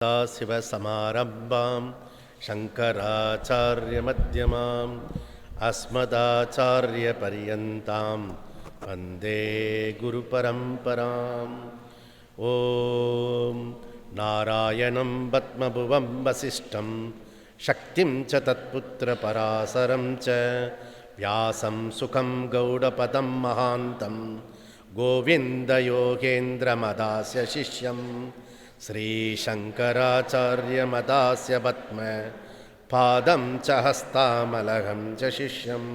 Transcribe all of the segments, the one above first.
शिवसमारम्भां शङ्कराचार्यमध्यमाम् अस्मदाचार्यपर्यन्तां वन्दे गुरुपरम्पराम्। ॐ नारायणं पद्मभुवं वसिष्ठं शक्तिं च तत्पुत्रपराशरं च व्यासं सुखं गौडपदं महान्तं गोविन्दयोगेन्द्रमदास्य शिष्यं श्रीशङ्कराचार्यमदास्य पद्म पादं च हस्तामलकं च शिष्यं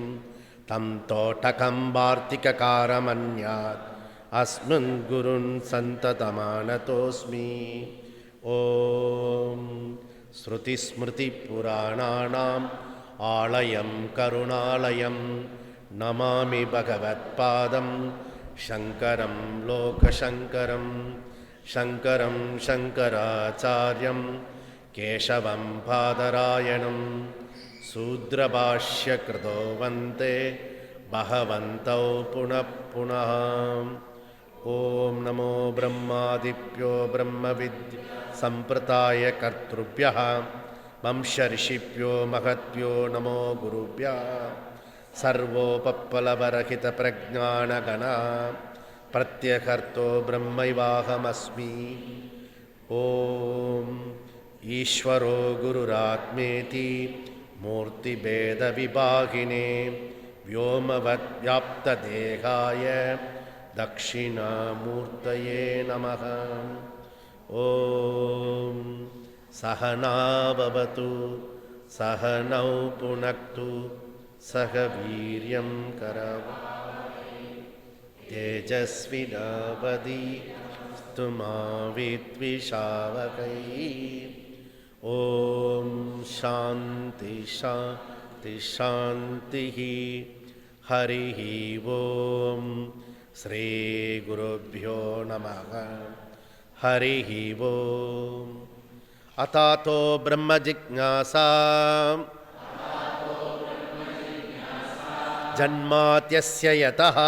तं तोटकं वार्तिककारमन्यात् अस्मिन् गुरुन् सन्ततमानतोऽस्मि। ॐ श्रुतिस्मृतिपुराणानाम् आलयं करुणालयं नमामि भगवत्पादं शङ्करं लोकशङ्करं शङ्करं शङ्कराचार्यं केशवं बादरायणं शूद्रभाष्यकृतो वन्दे भगवन्तौ पुनः पुनः। ॐ नमो ब्रह्मादिभ्यो ब्रह्मविद्या सम्प्रदाय कर्तृभ्यः वंशऋषिभ्यो महद्भ्यो नमो गुरुभ्यः। सर्वोपप्लवरहितप्रज्ञानगणः प्रत्यहर्तो ब्रह्मैवाहमस्मि। ॐ ईश्वरो गुरुरात्मेति मूर्तिभेदविभागिने व्योमवद्व्याप्तदेहाय दक्षिणामूर्तये नमः। ॐ सहना भवतु सहनौ पुनक्तु सह वीर्यं करवावहै तेजस्विनावधीतमस्तु मा विद्विषावहै। ॐ शान्ति शान्ति शान्तिः। हरिः ॐ श्रीगुरुभ्यो नमः। हरिः ॐ अतातो ब्रह्मजिज्ञासा जन्माद्यस्य यतः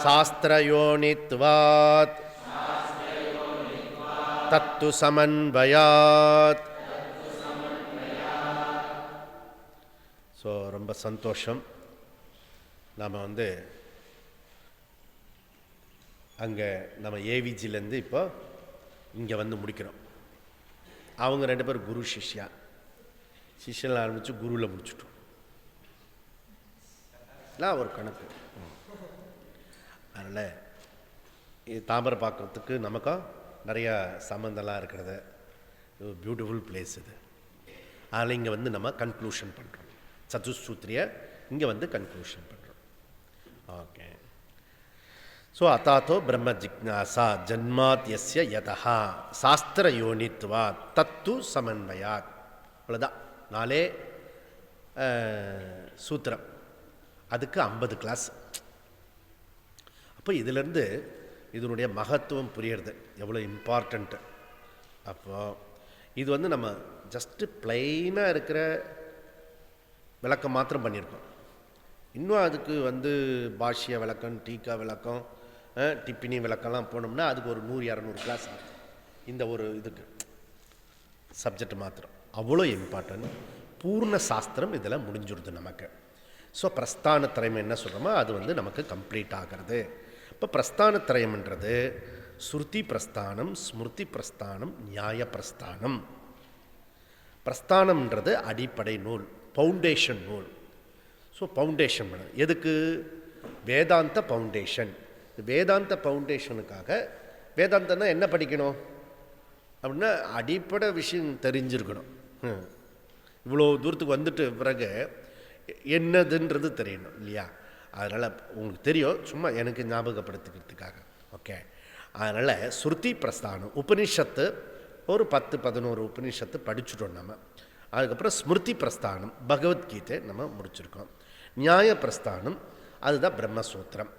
शास्त्रयोनित्वात् तत्तु समन्वयात्। ஸோ ரொம்ப சந்தோஷம். நாம் அங்கே நம்ம ஏவிஜிலேருந்து இப்போ இங்கே முடிக்கிறோம். அவங்க ரெண்டு பேரும் குரு சிஷ்யா. சிஷ்யனில் ஆரம்பித்து குருவில் முடிச்சுட்டோம். எல்லாம் ஒரு கணக்கு. அதனால் இது தாமரை பார்க்குறதுக்கு நமக்கும் நிறையா சம்மந்தம்லாம் இருக்கிறது. இது பியூட்டிஃபுல் பிளேஸ் இது. அதில் இங்கே நம்ம கன்க்ளூஷன் பண்ணுறோம். சதுசூத்ரிய இங்கே கன்க்ளூஷன் பண்ணுறோம். ஓகே. ஸோ அத்தாத்தோ பிரம்ம ஜிக்ஞாசா ஜன்மாத் யஸ்ய யதஹா சாஸ்திர யோனித்வா தத்து சமன்வயாத். அவ்வளோதான். 4 சூத்திரம். அதுக்கு 50 கிளாஸ். அப்போ இதிலேருந்து இதனுடைய மகத்துவம் புரியறது எவ்வளோ இம்பார்ட்டண்ட்டு. அப்போது இது நம்ம ஜஸ்ட்டு பிளெயினாக இருக்கிற விளக்கம் மாத்திரம் பண்ணியிருக்கோம். இன்னும் அதுக்கு பாஷ்ய விளக்கம், டீக்கா விளக்கம், டிப்பினி விளக்கம்லாம் போனோம்னா அதுக்கு ஒரு 100-200 கிளாஸ் ஆகும். இந்த ஒரு இதுக்கு சப்ஜெக்ட் மாத்திரம் அவ்வளோ இம்பார்ட்டன்ட். பூர்ண சாஸ்திரம் இதில் முடிஞ்சுடுது நமக்கு. ஸோ பிரஸ்தானத்திரயம் என்ன சொல்கிறோமோ அது நமக்கு கம்ப்ளீட் ஆகிறது. இப்போ பிரஸ்தானத்திரயம்ன்றது ஸ்ருதி பிரஸ்தானம், ஸ்மிருதி பிரஸ்தானம், நியாய பிரஸ்தானம். பிரஸ்தானம்ன்றது அடிப்படை நூல், ஃபவுண்டேஷன் நூல். ஸோ ஃபவுண்டேஷன் பண்ண எதுக்கு? வேதாந்த ஃபவுண்டேஷன். வேதாந்த ஃபவுண்டேஷனுக்காக வேதாந்தம்னா என்ன படிக்கணும் அப்படின்னா அடிப்படை விஷயம் தெரிஞ்சிருக்கணும். இவ்வளோ தூரத்துக்கு வந்துட்டு பிறகு என்னதுன்றது தெரியணும் இல்லையா? அதனால் உங்களுக்கு தெரியும், சும்மா எனக்கு ஞாபகப்படுத்திக்கிறதுக்காக. ஓகே. அதனால் ஸ்ருதி பிரஸ்தானம் உபனிஷத்து ஒரு 10-11 உபனிஷத்து படிச்சுட்டோம் நம்ம. அதுக்கப்புறம் ஸ்மிருதி பிரஸ்தானம் பகவத்கீதை நம்ம முடிச்சிருக்கோம். நியாய பிரஸ்தானம் அதுதான் பிரம்மசூத்திரம்.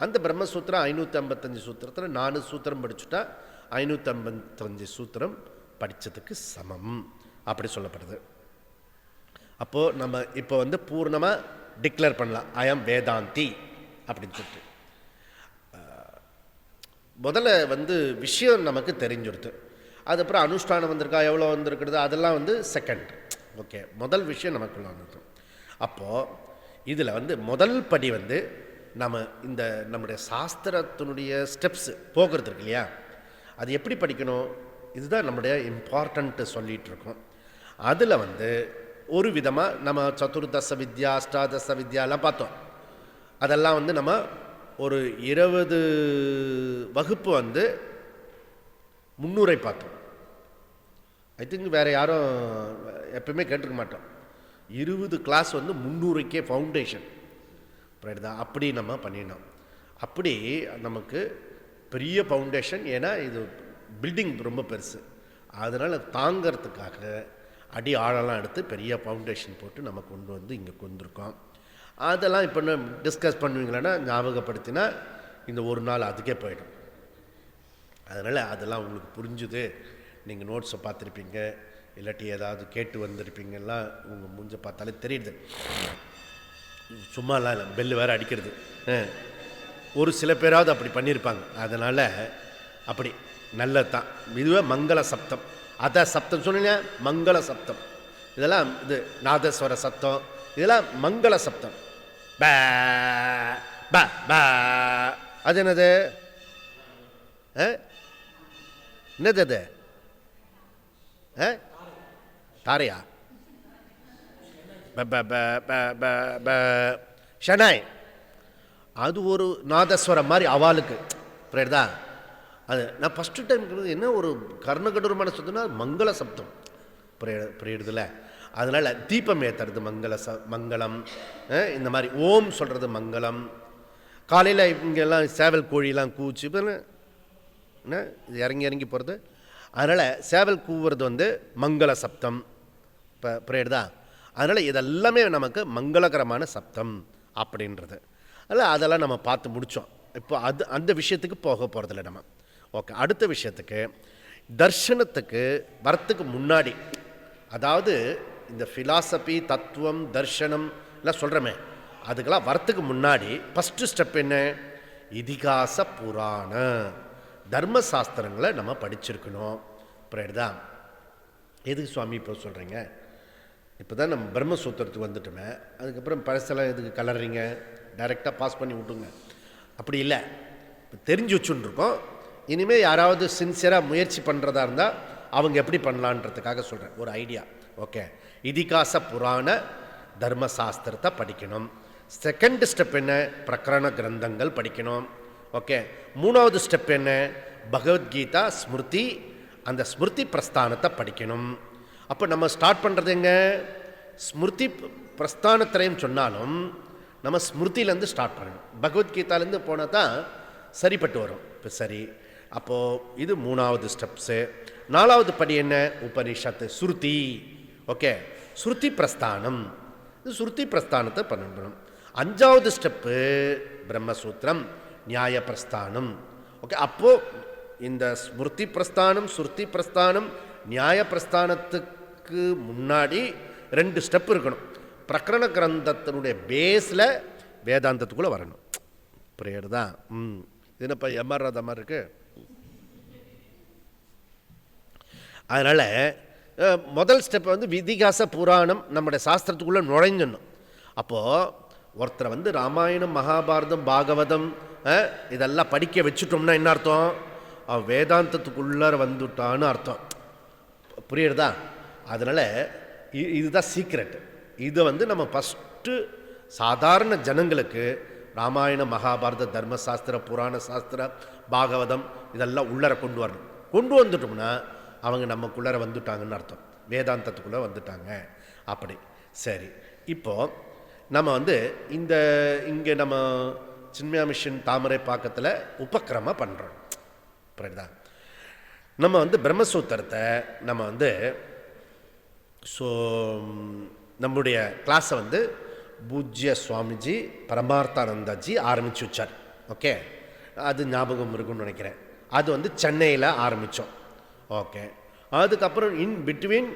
அந்த பிரம்மசூத்திரம் 555 சூத்திரத்தில் 4 சூத்திரம் படிச்சுட்டா 555 சூத்திரம் படித்ததுக்கு சமம் அப்படி சொல்லப்படுது. அப்போது நம்ம இப்போ பூர்ணமாக டிக்ளேர் பண்ணலாம், ஐ ஆம் வேதாந்தி அப்படின்னு சொல்லிட்டு. முதல்ல வந்து விஷயம் நமக்கு தெரிஞ்சுடுது. அதுக்கப்புறம் அனுஷ்டானம் வந்திருக்கா, எவ்வளோ வந்திருக்கிறது, அதெல்லாம் வந்து செகண்ட். ஓகே, முதல் விஷயம் நமக்குள்ள வந்துடும். அப்போது இதில் வந்து முதல் படி வந்து நம்ம இந்த நம்முடைய சாஸ்திரத்தினுடைய ஸ்டெப்ஸு போகிறது இருக்கு இல்லையா, அது எப்படி படிக்கணும், இதுதான் நம்முடைய இம்பார்ட்டண்ட்டு சொல்லிகிட்டு இருக்கோம். அதில் வந்து ஒரு விதமாக நம்ம சதுர்தச வித்யா, அஷ்டாதச வித்யாலாம் பார்த்தோம். அதெல்லாம் வந்து நம்ம ஒரு 20 வகுப்பு வந்து 300 பார்த்தோம். ஐ திங்க் வேறு யாரும் எப்பவுமே கேட்டுக்க மாட்டோம். 20 கிளாஸ் வந்து 300க்கே ஃபவுண்டேஷன் தான். அப்படி நம்ம பண்ணிடணும். அப்படி நமக்கு பெரிய ஃபவுண்டேஷன். ஏன்னா இது பில்டிங் ரொம்ப பெருசு, அதனால் தாங்கிறதுக்காக அடி ஆழலாம் எடுத்து பெரிய ஃபவுண்டேஷன் போட்டு நம்ம கொண்டு வந்து இங்கே கொண்டிருக்கோம். அதெல்லாம் இப்போ டிஸ்கஸ் பண்ணுவீங்களேன்னா ஞாபகப்படுத்தினா இந்த ஒரு நாள் அதுக்கே போயிடும். அதனால் அதெல்லாம் உங்களுக்கு புரிஞ்சுது, நீங்கள் நோட்ஸை பார்த்துருப்பீங்க, இல்லாட்டி ஏதாவது கேட்டு வந்திருப்பீங்கலாம், உங்கள் மூஞ்ச பார்த்தாலே தெரியுது. சும்மாலாம் இல்லை, பெல்லு வேறு அடிக்கிறது. ஒரு சில பேராவது அப்படி பண்ணியிருப்பாங்க. அதனால் அப்படி நல்லது தான். இதுவே மங்கள சப்தம். அத சப்தம் சொன்னீங்க, மங்கள சப்தம். இதெல்லாம் இது நாதஸ்வர சத்தம், இதெல்லாம் மங்கள சப்தம். பே பே பே. அது என்னது? என்னது அது? தாரையா? ஷனாய். அது ஒரு நாதஸ்வரம் மாதிரி அவாளுக்கு புரியுதா? அது நான் ஃபஸ்ட்டு டைம் என்ன ஒரு கர்ணகடூரமான சத்தம்னா மங்கள சப்தம் புரியுறதுல. அதனால் தீபம் ஏற்றுறது மங்களம். இந்த மாதிரி ஓம் சொல்கிறது மங்களம். காலையில் இங்கெல்லாம் சேவல் கோழிலாம் கூச்சு என்ன இது இறங்கி போகிறது. அதனால் சேவல் கூவுறது வந்து மங்கள சப்தம் இப்போ புரியுறதா? அதனால் இதெல்லாமே நமக்கு மங்களகரமான சப்தம் அப்படின்றது. அதில் அதெல்லாம் நம்ம பார்த்து முடித்தோம். இப்போ அந்த விஷயத்துக்கு போக போகிறதில்ல நம்ம. ஓகே, அடுத்த விஷயத்துக்கு தர்ஷனத்துக்கு வரத்துக்கு முன்னாடி, அதாவது இந்த ஃபிலாசபி தத்துவம் தர்ஷனம் எல்லாம் சொல்கிறோமே, அதுக்கெல்லாம் வரத்துக்கு முன்னாடி ஃபஸ்ட்டு ஸ்டெப் என்ன? இதிகாச புராண தர்மசாஸ்திரங்களை நம்ம படிச்சிருக்கணும். புரியுதா? எதுக்கு சுவாமி இப்போ சொல்கிறீங்க? இப்போ தான் நம்ம பிரம்மசூத்திரத்துக்கு வந்துட்டோமே, அதுக்கப்புறம் பழசெல்லாம் எதுக்கு கலர்றீங்க? டைரெக்டாக பாஸ் பண்ணி விட்டுங்க. அப்படி இல்லை, இப்போ தெரிஞ்சு வச்சுருக்கோம். இனிமேல் யாராவது சின்சியராக முயற்சி பண்ணுறதா இருந்தால் அவங்க எப்படி பண்ணலான்றதுக்காக சொல்கிறேன், ஒரு ஐடியா. ஓகே, இதிகாச புராண தர்மசாஸ்திரத்தை படிக்கணும். செகண்ட் ஸ்டெப் என்ன? பிரகரண கிரந்தங்கள் படிக்கணும். ஓகே, மூணாவது ஸ்டெப் என்ன? பகவத்கீதா ஸ்மிருதி, அந்த ஸ்மிருதி பிரஸ்தானத்தை படிக்கணும். அப்போ நம்ம ஸ்டார்ட் பண்ணுறது எங்க? ஸ்மிருதி பிரஸ்தானத்திரையும் சொன்னாலும் நம்ம ஸ்மிருதியிலேருந்து ஸ்டார்ட் பண்ணணும். பகவத்கீதாலேருந்து போனால் தான் சரிப்பட்டு வரும். இப்போ சரி, அப்போது இது மூணாவது ஸ்டெப்ஸு. நாலாவது படி என்ன? உபனிஷத்து ஸ்ருதி. ஓகே, ஸ்ருதி பிரஸ்தானம், இது ஸ்ருதி பிரஸ்தானத்தை பண்ணணும். அஞ்சாவது ஸ்டெப்பு பிரம்மசூத்திரம் நியாய பிரஸ்தானம். ஓகே, அப்போது இந்த ஸ்மிருதி பிரஸ்தானம் ஸ்ருதி பிரஸ்தானம் நியாய பிரஸ்தானத்துக்கு முன்னாடி 2 ஸ்டெப் இருக்கணும். பிரகரண கிரந்தத்தினுடைய பேஸில் வேதாந்தத்துக்குள்ளே வரணும். புரியுறதா? இது என்னப்பா எம்ஆர் மாதிரி இருக்கு. அதனால் முதல் ஸ்டெப் வந்து இதிகாச புராணம் நம்முடைய சாஸ்திரத்துக்குள்ளே நுழைஞ்சிடணும். அப்போது ஒருத்தரை வந்து ராமாயணம் மகாபாரதம் பாகவதம் இதெல்லாம் படிக்க வச்சுட்டோம்னா என்ன அர்த்தம்? வேதாந்தத்துக்குள்ளார வந்துட்டான்னு அர்த்தம். புரியுறதா? அதனால் இதுதான் சீக்ரெட். இதை வந்து நம்ம ஃபஸ்ட்டு சாதாரண ஜனங்களுக்கு ராமாயண மகாபாரத தர்மசாஸ்திர புராண சாஸ்திர பாகவதம் இதெல்லாம் உள்ளர கொண்டு வரணும். கொண்டு வந்துட்டோம்னா அவங்க நமக்குள்ளார வந்துட்டாங்கன்னு அர்த்தம், வேதாந்தத்துக்குள்ளே வந்துட்டாங்க. அப்படி சரி. இப்போது நம்ம வந்து இங்கே நம்ம சின்மயா மிஷன் தாமரை பாக்கத்தில் உபக்கிரம பண்ணுறோம். புரியுதா? நம்ம வந்து பிரம்மசூத்திரத்தை நம்ம வந்து நம்முடைய கிளாஸை வந்து பூஜ்ய சுவாமிஜி பரமார்த்தானந்தாஜி ஆரம்பித்து வச்சார். ஓகே, அது ஞாபகம் இருக்குன்னு நினைக்கிறேன். அது வந்து சென்னையில் ஆரம்பித்தோம். ஓகே, அதுக்கப்புறம் இன் பிட்வீன்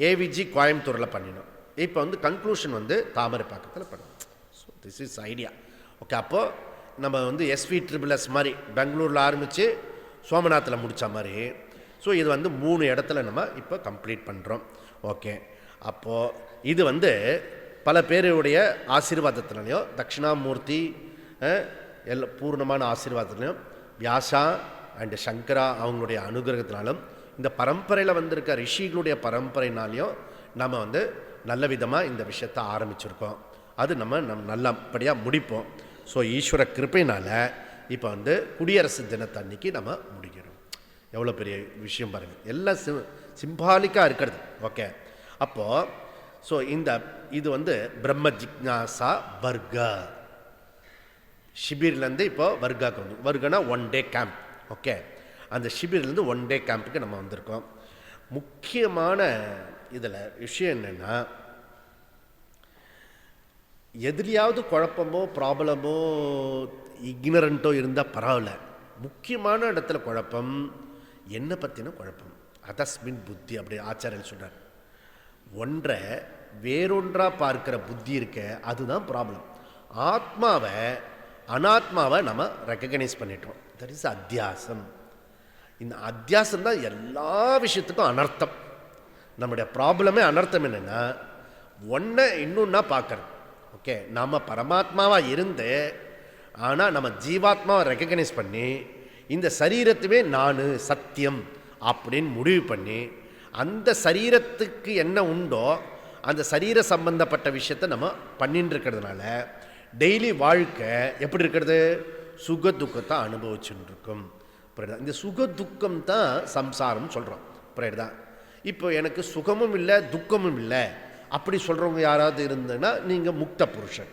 ஏவிஜி கோயம்புத்தூரில் பண்ணினோம். இப்போ வந்து கன்க்ளூஷன் வந்து தாமரை பாக்கத்தில் பண்ணோம். So this is idea. Okay, அப்போது நம்ம வந்து SV SSS மாதிரி பெங்களூரில் ஆரம்பித்து சோமநாத்தில் முடித்த மாதிரி. ஸோ இது வந்து 3 இடத்துல நம்ம இப்போ கம்ப்ளீட் பண்ணுறோம். ஓகே, அப்போது இது வந்து பல பேருடைய ஆசீர்வாதத்தினாலையும் தட்சிணாமூர்த்தி பூர்ணமான ஆசீர்வாதத்திலையும் வியாசா அண்டு சங்கரா அவங்களுடைய அனுகிரகத்தினாலும் இந்த பரம்பரையில் வந்திருக்க ரிஷிகளுடைய பரம்பரைனாலையும் நம்ம வந்து நல்ல விதமாக இந்த விஷயத்தை ஆரம்பிச்சிருக்கோம். அது நம்ம நல்லபடியாக முடிப்போம். ஸோ ஈஸ்வர கிருப்பையினால் இப்போ வந்து குடியரசு தினத்தன்னைக்கு நம்ம முடிக்கிறோம். எவ்வளோ பெரிய விஷயம் பாருங்கள், எல்லாம் சிம்பாலிக்காக இருக்கிறது. ஓகே, அப்போது ஸோ இது வந்து பிரம்ம ஜிக்ஞாசா வர்க்கா ஷிபிர்லேருந்து இப்போ வர்க்காவுக்கு வந்து வர்க்கனா 1 டே கேம்ப். ஓகே, அந்த ஷிபிர்லேருந்து 1 டே கேம்புக்கு நம்ம வந்திருக்கோம். முக்கியமான இதில் விஷயம் என்னென்னா, எதுலையாவது குழப்பமோ ப்ராப்ளமோ இக்னரண்ட்டோ இருந்தால் பரவாயில்ல. முக்கியமான இடத்துல குழப்பம் என்ன பற்றின குழப்பம், அதஸ்மின் புத்தி அப்படி ஆச்சாரியன் சொல்கிறார். ஒன்றை வேறொன்றாக பார்க்குற புத்தி இருக்க, அதுதான் ப்ராப்ளம். ஆத்மாவை அனாத்மாவை நம்ம ரெக்கக்னைஸ் பண்ணிட்டோம். தட் இஸ் அத்தியாசம். இந்த அத்தியாசம் தான் எல்லா விஷயத்துக்கும் அனர்த்தம். நம்முடைய ப்ராப்ளமே அனர்த்தம் என்னென்னா, ஒன்றை இன்னொன்னா பார்க்கறது. ஓகே, நம்ம பரமாத்மாவாக இருந்து ஆனால் நம்ம ஜீவாத்மாவை ரெக்கக்னைஸ் பண்ணி இந்த சரீரத்துவே நான் சத்தியம் அப்படின்னு முடிவு பண்ணி அந்த சரீரத்துக்கு என்ன உண்டோ அந்த சரீர சம்பந்தப்பட்ட விஷயத்தை நம்ம பண்ணிட்டு இருக்கிறதுனால டெய்லி வாழ்க்கை எப்படி இருக்கிறது, சுக துக்கத்தை அனுபவிச்சுட்டு இருக்கும். இந்த சுக துக்கம் தான் சம்சாரம் சொல்கிறோம். தான் இப்போ எனக்கு சுகமும் இல்லை துக்கமும் இல்லை அப்படி சொல்கிறவங்க யாராவது இருந்ததுன்னா நீங்கள் முக்த புருஷன்.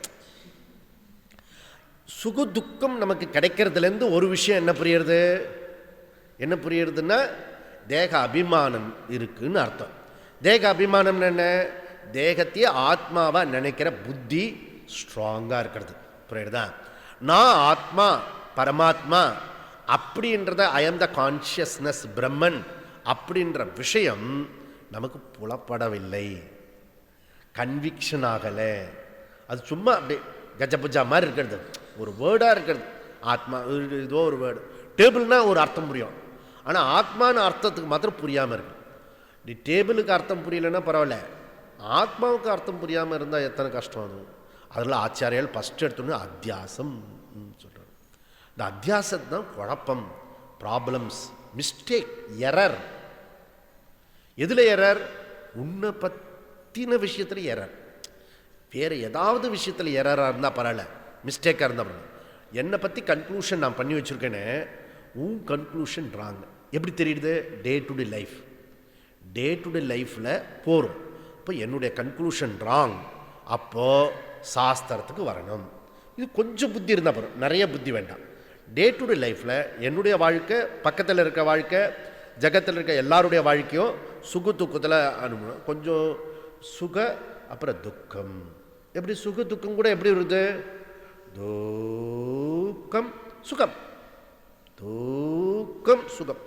சுக துக்கம் நமக்கு கிடைக்கிறதுலேருந்து ஒரு விஷயம் என்ன புரியுறதுன்னா தேக அபிமானம் இருக்குன்னு அர்த்தம். தேக அபிமானம் என்ன, தேகத்தையே ஆத்மாவாக நினைக்கிற புத்தி ஸ்ட்ராங்காக இருக்கிறது. புரியுறதா? நான் ஆத்மா பரமாத்மா அப்படின்றத ஐ எம் த கான்ஷியஸ்னஸ் பிரம்மன் அப்படின்ற விஷயம் நமக்கு புலப்படவில்லை, கன்விக்ஷன் ஆகலை. அது சும்மா அப்படியே கஜபுஜா மாதிரி இருக்கிறது, ஒரு வேர்டாக இருக்கிறது. ஆத்மா ஏதோ ஒரு வேர்டு, டேபிள்னா ஒரு அர்த்தம் புரியும், ஆனால் ஆத்மான அர்த்தத்துக்கு மாத்திரம் புரியாமல் இருக்கு. நீ டேபிளுக்கு அர்த்தம் புரியலைன்னா பரவாயில்ல, ஆத்மாவுக்கு அர்த்தம் புரியாமல் இருந்தால் எத்தனை கஷ்டம். அதில் ஆச்சாரியால் ஃபஸ்ட் எடுத்தோன்னு அத்தியாசம் சொல்கிறார். இந்த அத்தியாசத்து தான் குழப்பம், ப்ராப்ளம்ஸ், மிஸ்டேக், எரர். எதில் எரர்? உன்னை பற்றின விஷயத்தில் எரர். வேறு ஏதாவது விஷயத்தில் எரராக இருந்தால் பரவாயில்ல, மிஸ்டேக்காக இருந்தால் பரவாயில்ல. என்னை பற்றி கன்க்ளூஷன் நான் பண்ணி வச்சுருக்கேன்னு உன் கன்க்ளூஷன் ராங். எப்படி தெரியுது? டே டு டே லைஃப்பில் போகிறோம். இப்போ என்னுடைய கன்க்ளூஷன் ராங், அப்போது சாஸ்திரத்துக்கு வரணும். இது கொஞ்சம் புத்தி இருந்தால் போகிறோம், நிறைய புத்தி வேண்டாம். டே டு டே லைஃப்பில் என்னுடைய வாழ்க்கை, பக்கத்தில் இருக்க வாழ்க்கை, ஜகத்தில் இருக்க எல்லாருடைய வாழ்க்கையும் சுக துக்கத்தில் அனுபவம். கொஞ்சம் சுக அப்புறம் துக்கம். எப்படி சுக துக்கம் கூட எப்படி வருது? துக்கம் சுகம், துக்கம் சுகம்.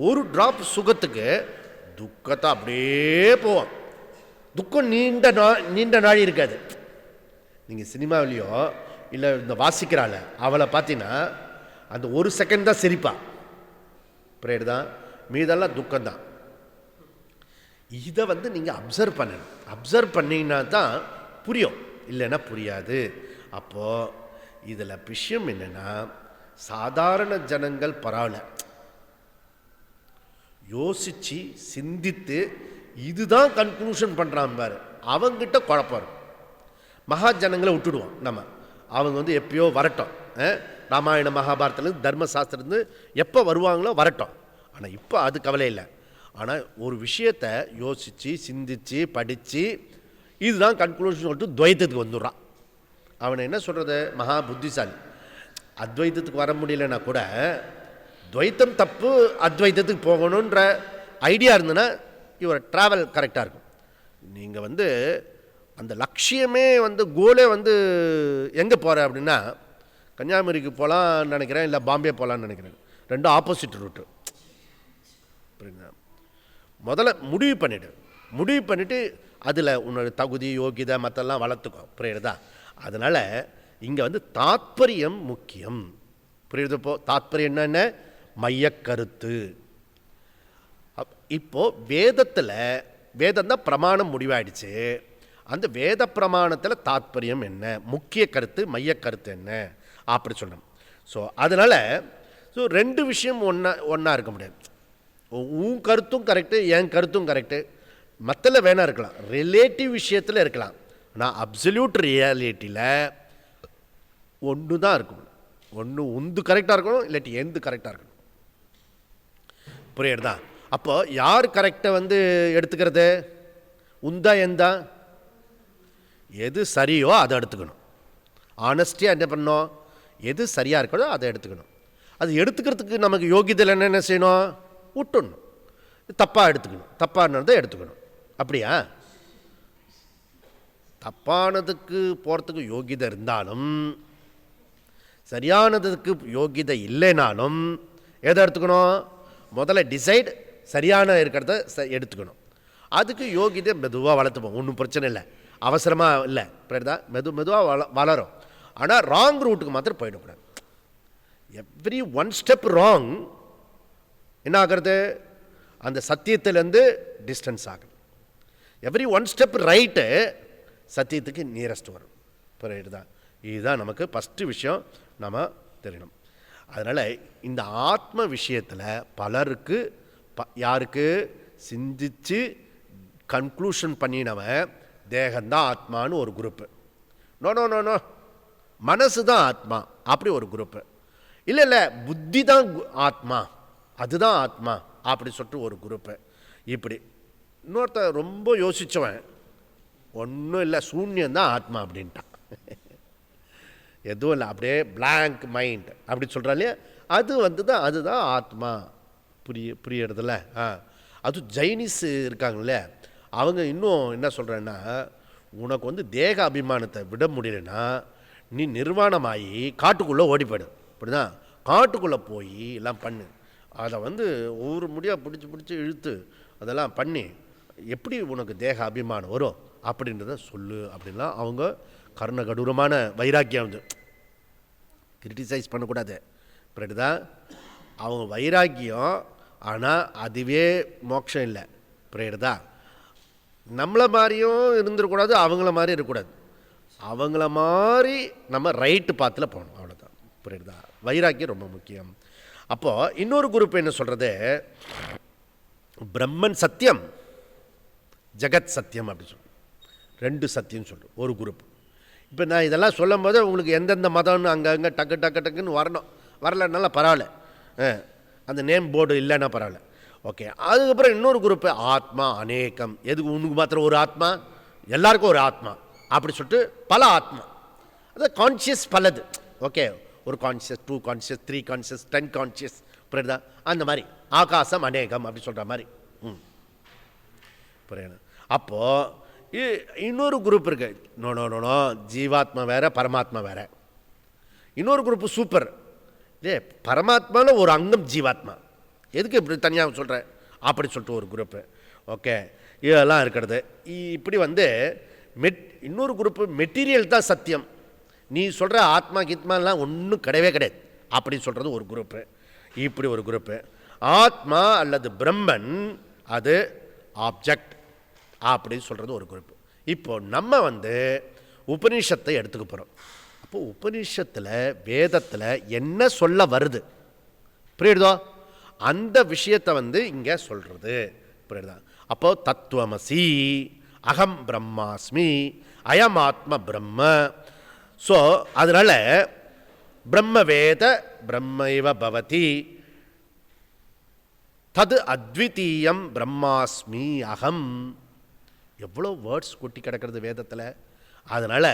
ஒரு டிராப் சுகத்துக்கு துக்கத்தை அப்படியே போவோம். துக்கம் நீண்ட நாள் இருக்காது. நீங்கள் சினிமாவிலையோ இல்லை இந்த வாசிக்கிறாள் அவளை பார்த்தீங்கன்னா அந்த ஒரு செகண்ட் தான் சிரிப்பா, பிரேடு தான், மீதெல்லாம் துக்கம்தான். இதை வந்து நீங்கள் அப்சர்வ் பண்ணணும். அப்சர்வ் பண்ணிங்கன்னா தான் புரியும், இல்லைன்னா புரியாது. அப்போது இதில் விஷயம் என்னென்னா, சாதாரண ஜனங்கள் பரவாயில்ல, யோசித்து சிந்தித்து இதுதான் கன்க்ளூஷன் பண்ணுறான் பாரு, அவங்கிட்ட குழப்பம் இருக்கும். மகா ஜனங்களை விட்டுடுவோம் நம்ம, அவங்க வந்து எப்பயோ வரட்டும், ராமாயண மகாபாரதத்துலேருந்து தர்மசாஸ்திரத்துலேருந்து எப்போ வருவாங்களோ வரட்டும். ஆனால் இப்போ அது கவலை இல்லை. ஆனால் ஒரு விஷயத்தை யோசித்து சிந்தித்து படித்து இதுதான் கன்க்ளூஷன் சொல்லிட்டு துவைத்தத்துக்கு வந்துடுறான். அவனை என்ன சொல்கிறது, மகா புத்திசாலி. அத்வைத்தத்துக்கு வர முடியலன்னா கூட துவைத்தம் தப்பு, அத்வைத்தத்துக்கு போகணுன்ற ஐடியா இருந்ததுன்னா இவர் ட்ராவல் கரெக்டாக இருக்கும். நீங்கள் வந்து அந்த லட்சியமே வந்து கோலே வந்து எங்கே போகிற அப்படின்னா கன்னியாகுமரிக்கு போகலான்னு நினைக்கிறேன், இல்லை பாம்பே போகலான்னு நினைக்கிறேன். ரெண்டும் ஆப்போசிட் ரூட்டு. புரியுங்க? முதல்ல முடிவு பண்ணிவிட்டு அதில் உன்னோட தகுதி யோகிதை மற்றெல்லாம் வளர்த்துக்கோ. புரியுறதா? அதனால் இங்கே வந்து தாத்பரியம் முக்கியம். புரியுது? இப்போ தாத்பரியம் என்னென்ன? மையக்கருத்து. இப்போ வேதத்தில், வேதம் தான் பிரமாணம் முடிவாயிடுச்சு. அந்த வேத பிரமாணத்தில் தாத்பரியம் என்ன, முக்கிய கருத்து மையக்கருத்து என்ன அப்படி சொல்லணும். ஸோ அதனால் ரெண்டு விஷயம் ஒன்றா இருக்க முடியாது. உன் கருத்தும் கரெக்டு, என் கருத்தும் கரெக்டு, மற்றல வேணா இருக்கலாம், ரிலேட்டிவ் விஷயத்தில் இருக்கலாம். ஆனால் அப்சல்யூட் ரியாலிட்டியில் ஒன்று தான் இருக்கணும். ஒன்று உந்து கரெக்டாக இருக்கணும், இல்லாட்டி எந்து கரெக்டாக இருக்கணும். புரியுறதா? அப்போ யார் கரெக்டை எடுத்துக்கிறது? உந்தா எந்தா? எது சரியோ அதை எடுத்துக்கணும். ஆனஸ்டியாக என்ன பண்ணணும்? எது சரியாக இருக்கோ அதை எடுத்துக்கணும். அது எடுத்துக்கிறதுக்கு நமக்கு யோகியத்தில் என்ன செய்யணும்? விட்டுடணும். தப்பாக எடுத்துக்கணும், தப்பானதை எடுத்துக்கணும். அப்படியா? தப்பானதுக்கு போகிறதுக்கு யோகிதை இருந்தாலும், சரியானதுக்கு யோகிதை இல்லைனாலும் எதை எடுத்துக்கணும்? முதல்ல டிசைட், சரியான இருக்கிறத எடுத்துக்கணும். அதுக்கு யோகிதை மெதுவாக வளர்த்துப்போம், ஒன்றும் பிரச்சனை இல்லை, அவசரமாக இல்லை. புரியுதா? மெதுவாக வளரும். ஆனால் ராங் ரூட்டுக்கு மாத்திரம் போயிடக்கூடாது. எவ்ரி ஒன் ஸ்டெப் ராங் என்ன ஆகிறது? அந்த சத்தியத்திலேருந்து டிஸ்டன்ஸ் ஆகுது. எவ்ரி ஒன் ஸ்டெப் ரைட்டு சத்தியத்துக்கு நியரஸ்ட் வரும். புரியுதா? இதுதான் நமக்கு ஃபஸ்ட்டு விஷயம் நம்ம தெரியணும். அதனால் இந்த ஆத்ம விஷயத்தில் பலருக்கு யாருக்கு சிந்திச்சு கன்க்ளூஷன் பண்ணினவன் தேகந்தான் ஆத்மானு ஒரு group. No no no no, மனசு தான் ஆத்மா அப்படி ஒரு குரூப்பு. இல்லை இல்லை, புத்தி தான் ஆத்மா, அதுதான் ஆத்மா அப்படி சொல்லிட்டு ஒரு குரூப்பு. இப்படி இன்னொருத்த ரொம்ப யோசித்தவன், ஒன்றும் இல்லை, சூன்யந்தான் ஆத்மா அப்படின்ட்டான். எதுவும் இல்லை, அப்படியே பிளாங்க் மைண்ட் அப்படி சொல்கிறா இல்லையா, அது தான் அதுதான் ஆத்மா. புரியறதில்ல? அது ஜைனிஸ் இருக்காங்களே, அவங்க இன்னும் என்ன சொல்கிறேன்னா, உனக்கு தேக அபிமானத்தை விட முடியலன்னா நீ நிர்வாணமாகி காட்டுக்குள்ளே ஓடி போயிடும். அப்படிதான், காட்டுக்குள்ளே போய் எல்லாம் பண்ணு. அதை ஒவ்வொரு முடியாக பிடிச்சி இழுத்து அதெல்லாம் பண்ணி எப்படி உனக்கு தேக அபிமானம் வரும் அப்படின்றத சொல்லு அப்படின்லாம் அவங்க கருணகடூரமான வைராக்கியம் கிரிட்டிசைஸ் பண்ணக்கூடாது. புரியுதா? அவங்க வைராக்கியம், ஆனால் அதுவே மோட்சம் இல்லை. புரியுறதா? நம்மளை மாதிரியும் இருந்துடக்கூடாது, அவங்கள மாதிரி இருக்கக்கூடாது. அவங்கள மாதிரி நம்ம ரைட்டு பாத்தில் போகணும், அவ்வளோதான். புரியுறதா? வைராக்கியம் ரொம்ப முக்கியம். அப்போது இன்னொரு குரூப் என்ன சொல்கிறது? பிரம்மன் சத்தியம், ஜெகத் சத்தியம் அப்படி சொல்கிறோம். ரெண்டு சத்தியம் சொல்கிறோம் ஒரு குரூப். இப்போ நான் இதெல்லாம் சொல்லும் போது உங்களுக்கு எந்தெந்த மதம்னு அங்கே டக்குன்னு வரணும். வரலனால பரவாயில்ல, அந்த நேம் போர்டு இல்லைன்னா பரவாயில்ல. ஓகே. அதுக்கப்புறம் இன்னொரு குரூப்பு ஆத்மா அநேகம். எதுக்கு உனக்கு மாத்திரம் ஒரு ஆத்மா? எல்லாருக்கும் ஒரு ஆத்மா அப்படி சொல்லிட்டு பல ஆத்மா. அது கான்ஷியஸ் பலது. ஓகே, ஒரு கான்ஷியஸ், 2 கான்ஷியஸ், 3 கான்ஷியஸ், 10 கான்ஷியஸ். புரியுதா? அந்த மாதிரி ஆகாசம் அநேகம் அப்படி சொல்கிற மாதிரி. புரியணும். அப்போது இன்னொரு குரூப் இருக்கு. நோ நோ நோ நோ, ஜீவாத்மா வேற, பரமாத்மா வேற. இன்னொரு குரூப்பு சூப்பர், ஏ பரமாத்மாவில் ஒரு அங்கம் ஜீவாத்மா, எதுக்கு இப்படி தனியாக சொல்கிறேன் அப்படி சொல்லிட்டு ஒரு குரூப்பு. ஓகே, இதெல்லாம் இருக்கிறது. இப்படி இன்னொரு குரூப்பு மெட்டீரியல் தான் சத்தியம், நீ சொல்கிற ஆத்மா கீத்மாலாம் ஒன்றும் கிடையவே கிடையாது அப்படின்னு சொல்கிறது ஒரு குரூப்பு. இப்படி ஒரு குரூப்பு. ஆத்மா அல்லது பிரம்மன் அது ஆப்ஜெக்ட் அப்படின்னு சொல்கிறது ஒரு குரூப்பு. இப்போ நம்ம உபனிஷத்தை எடுத்துக்க போகிறோம். அப்போ உபனிஷத்தில் வேதத்தில் என்ன சொல்ல வருது புரியுதோ அந்த விஷயத்தை இங்கே சொல்கிறது. புரியுதா? அப்போ தத்துவமசி, அகம் பிரம்மாஸ்மி, அயம் ஆத்ம பிரம்ம. ஸோ அதனால் பிரம்மவேத பிரம்மைவ பவதி, தது அத்விதீயம் பிரம்மாஸ்மி அகம். எவ்வளோ வேர்ட்ஸ் கொட்டி கிடக்கிறது வேதத்தில். அதனால்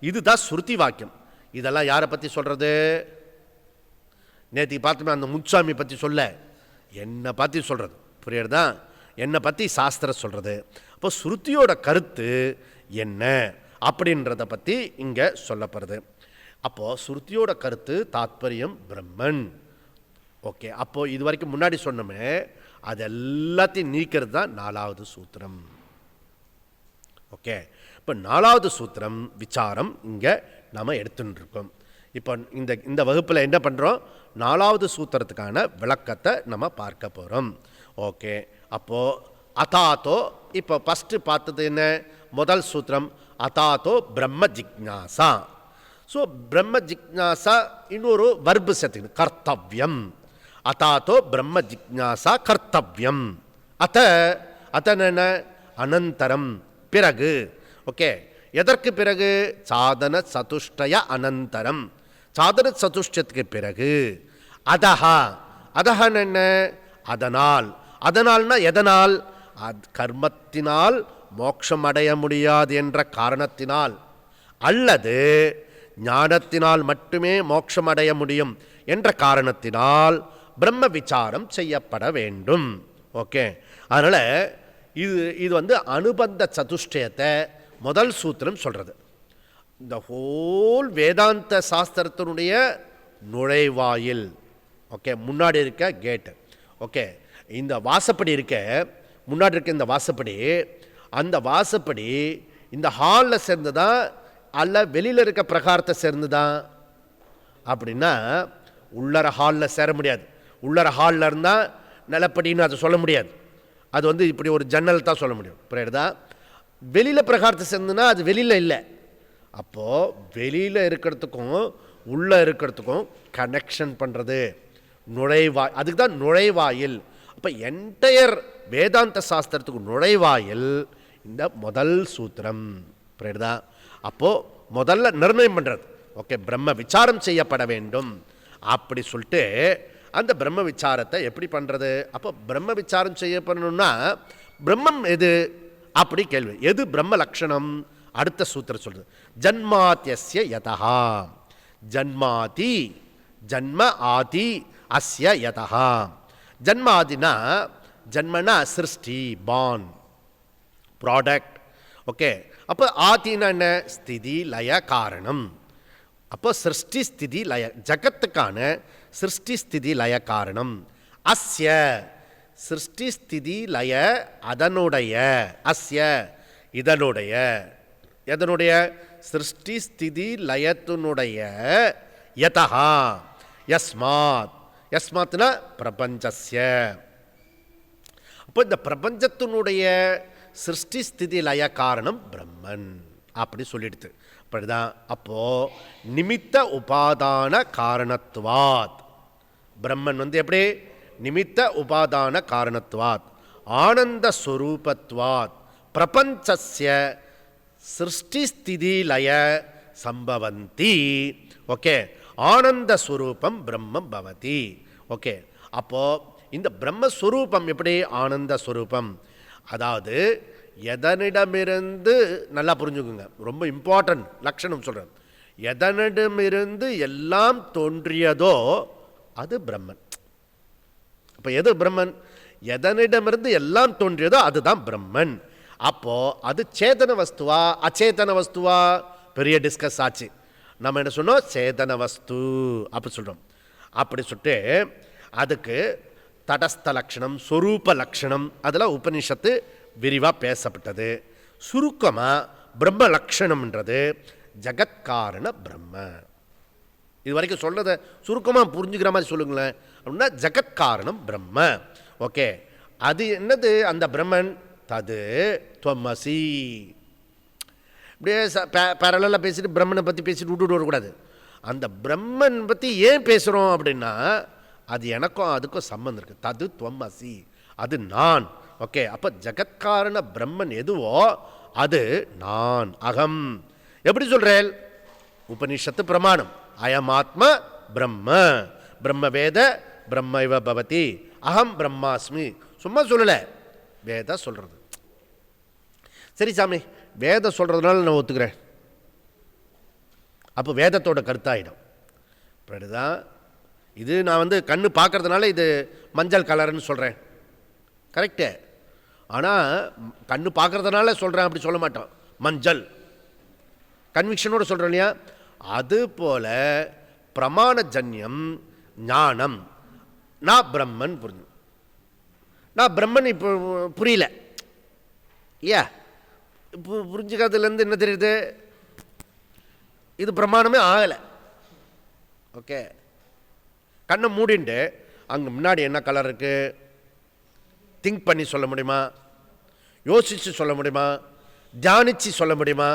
இதுதான் ஸ்ருதி வாக்கியம். இதெல்லாம் யாரை பற்றி சொல்கிறது? நேற்று பார்த்துமே அந்த முன்சாமி பற்றி சொல்ல, என்னை பற்றி சொல்கிறது. புரியுறதா? என்னை பற்றி சாஸ்திரம் சொல்கிறது. அப்போ ஸ்ருதியோட கருத்து என்ன அப்படின்றத பற்றி இங்கே சொல்லப்படுறது. அப்போது ஸ்ருதியோட கருத்து தாத்பரியம் பிரம்மன். ஓகே, அப்போது இது வரைக்கும் முன்னாடி சொன்னோமே அது எல்லாத்தையும் நீக்கிறது தான் 4வது சூத்திரம். ஓகே, இப்போ 4வது சூத்திரம் விசாரம் இங்கே நாம் எடுத்துட்டு இருக்கோம். இப்போ இந்த வகுப்பில் என்ன பண்ணுறோம், 4வது சூத்திரத்துக்கான விளக்கத்தை நம்ம பார்க்க போகிறோம். ஓகே, அப்போது அதாத்தோ, இப்போ ஃபஸ்ட்டு பார்த்தது என்ன, முதல் சூத்திரம் அதாத்தோ பிரம்ம ஜிக்ஞாசா. ஸோ பிரம்ம ஜிக்ஞாசா இன்னொரு வர்பு சேர்த்துக்கணும், கர்த்தவ்யம். அதாத்தோ பிரம்ம ஜிக்ஞாசா கர்த்தவ்யம். என்ன, அனந்தரம், பிறகு. ஓகே, எதற்கு பிறகு, சாதன சதுஷ்டய அனந்தரம், சாதன சதுஷ்டத்துக்கு பிறகு. அதஹன் என்ன, அதனால். அதனால்னா எதனால், கர்மத்தினால் மோட்சம் அடைய முடியாது என்ற காரணத்தினால், அல்லது ஞானத்தினால் மட்டுமே மோட்சம் அடைய முடியும் என்ற காரணத்தினால் பிரம்ம விசாரம் செய்யப்பட வேண்டும். ஓகே, அதனால் இது அனுபந்த சதுஷ்டயத்தை முதல் சூத்திரம் சொல்கிறது. இந்த ஹோல் வேதாந்த சாஸ்திரத்தினுடைய நுழைவாயில். ஓகே, முன்னாடி இருக்க கேட்டு. ஓகே, இந்த வாசப்படி இருக்க, முன்னாடி இருக்க இந்த வாசப்படி, அந்த வாசப்படி இந்த ஹாலில் சேர்ந்துதான் அல்ல வெளியில் இருக்க பிரகாரத்தை சேர்ந்துதான் அப்படின்னா, உள்ளர ஹாலில் சேர முடியாது. உள்ளர ஹாலில் இருந்தால் நிலப்படின்னு அதை சொல்ல முடியாது. அது இப்படி ஒரு ஜன்னல் தான் சொல்ல முடியும். புரியுதா? வெளியில் பிரகாரத்தை சேர்ந்துன்னா அது வெளியில் இல்லை. அப்போது வெளியில் இருக்கிறதுக்கும் உள்ளே இருக்கிறதுக்கும் கனெக்ஷன் பண்ணுறது நுழைவாய், அதுக்கு தான் நுழைவாயில். அப்போ என்டையர் வேதாந்த சாஸ்திரத்துக்கு நுழைவாயில் இந்த முதல் சூத்திரம். புரியுதா? அப்போது முதல்ல நிர்ணயம் பண்ணுறது. ஓகே, பிரம்ம விசாரம் செய்யப்பட வேண்டும் அப்படி சொல்லிட்டு, அந்த பிரம்ம விசாரத்தை எப்படி பண்ணுறது? அப்போ பிரம்ம விசாரம் செய்யப்படணும்னா பிரம்மம் எது அப்படி கேள்வி. எது பிரம்ம லக்ஷணம்? அடுத்த சூத்திரம் சொல்றது, ஜன்மாத்யஸ்ய யதஹ. ஜன்மாதி, ஜன்ம ஆதி, அஸ்ய யதஹ. ஜன்மாதினா, ஜன்மனா சிருஷ்டி, பான், ப்ராடக்ட். ஓகே, அப்போ ஆதினா என்ன, ஸ்திதி லய காரணம். அப்போ சிருஷ்டி ஸ்திதி லய, ஜகத்துக்கான சிருஷ்டி ஸ்திதி லய காரணம். அஸ்ய, சிருஷ்டி ஸ்திதி லய அதனுடைய, அஸ்ய இதனுடைய, எதனுடைய, சிருஷ்டி ஸ்திதி லயத்தினுடைய, யதஹா யஸ்மாத். யஸ்மாத்னா பிரபஞ்சஸ்ய. அப்போ இந்த பிரபஞ்சத்தினுடைய சிருஷ்டி ஸ்திதி லய காரணம் பிரம்மன் அப்படி சொல்லிடுது. அப்படிதான். அப்போ நிமித்த உபாதான காரணத்துவாத், பிரம்மன் எப்படி, நிமித்த உபாதான காரணத்துவாத், ஆனந்த ஸ்வரூபத்வாத், பிரபஞ்சஸ்ய சிருஷ்டி ஸ்திதி லய சம்பவந்தி. ஓகே, ஆனந்த ஸ்வரூபம் பிரம்மம் பவதி. ஓகே, அப்போ இந்த பிரம்மஸ்வரூபம் எப்படி, ஆனந்த ஸ்வரூபம். அதாவது எதனிடமிருந்து, நல்லா புரிஞ்சுக்குங்க, ரொம்ப இம்பார்ட்டன்ட் லட்சணம் சொல்கிறேன், எதனிடமிருந்து எல்லாம் தோன்றியதோ அது பிரம்மன். இப்போ எது பிரம்மன்? எதனிடமிருந்து எல்லாம் தோன்றியதோ அதுதான் பிரம்மன். அப்போ அது சேதன வஸ்துவா அச்சேதன வஸ்துவா, பெரிய டிஸ்கஸ் ஆச்சு. நம்ம என்ன சொன்னோம், சேதன வஸ்து அப்படி சொல்கிறோம். அப்படி சொல்லிட்டு அதுக்கு தடஸ்த லட்சணம், சொரூப லட்சணம், அதெல்லாம் உபனிஷத்து விரிவாக பேசப்பட்டது. சுருக்கமாக பிரம்ம லட்சணம்ன்றது ஜகத்காரண பிரம்ம. இது வரைக்கும் சொல்றதை சுருக்கமாக புரிஞ்சுக்கிற மாதிரி சொல்லுங்களேன். அப்படின்னா ஜகத்காரணம் பிரம்ம. ஓகே, அது என்னது அந்த பிரம்மன்? தது துவமசி. இப்படியே பேரலாக பேசிட்டு பிரம்மனை பற்றி பேசிட்டு விட்டுட்டு வரக்கூடாது. அந்த பிரம்மன் பற்றி ஏன் பேசுகிறோம் அப்படின்னா, அது எனக்கும் அதுக்கும் சம்பந்தம் இருக்குது. தது துவமசி, அது நான். ஓகே, அப்போ ஜகத்காரண பிரம்மன் எதுவோ அது நான், அகம். எப்படி சொல்கிறேன்? உபனிஷத்து பிரமாணம், அயமாத்மா பிரம்ம, பிரம்ம வேத பிரம்ம இவ பவதி, அகம் பிரம்மாஸ்மி. சும்மா சொல்லலை, வேத சொல்கிறது. சரி சாமி, வேத சொல்கிறதுனால நான் ஒத்துக்கிறேன். அப்போ வேதத்தோட கருத்தாயிடும். அப்படிதான் இது. நான் கண்ணு பார்க்கறதுனால இது மஞ்சள் கலர்னு சொல்கிறேன், கரெக்டு. ஆனால் கண்ணு பார்க்கறதுனால சொல்கிறேன் அப்படி சொல்ல மாட்டோம். மஞ்சள் கன்விக்ஷனோடு சொல்கிறோம் இல்லையா? அதுபோல் பிரமாண ஜன்யம் ஞானம். நான் பிரம்மன் புரிஞ்சு, நான் பிரம்மன் இப்போ புரியல இல்லையா? இப்போ புரிஞ்சுக்காததுலேருந்து என்ன தெரியுது? இது பிரமாணமே ஆகலை. ஓகே, கண்ணை மூடிண்டு அங்கே முன்னாடி என்ன கலர் இருக்குது திங்க் பண்ணி சொல்ல முடியுமா? யோசித்து சொல்ல முடியுமா? தியானிச்சு சொல்ல முடியுமா?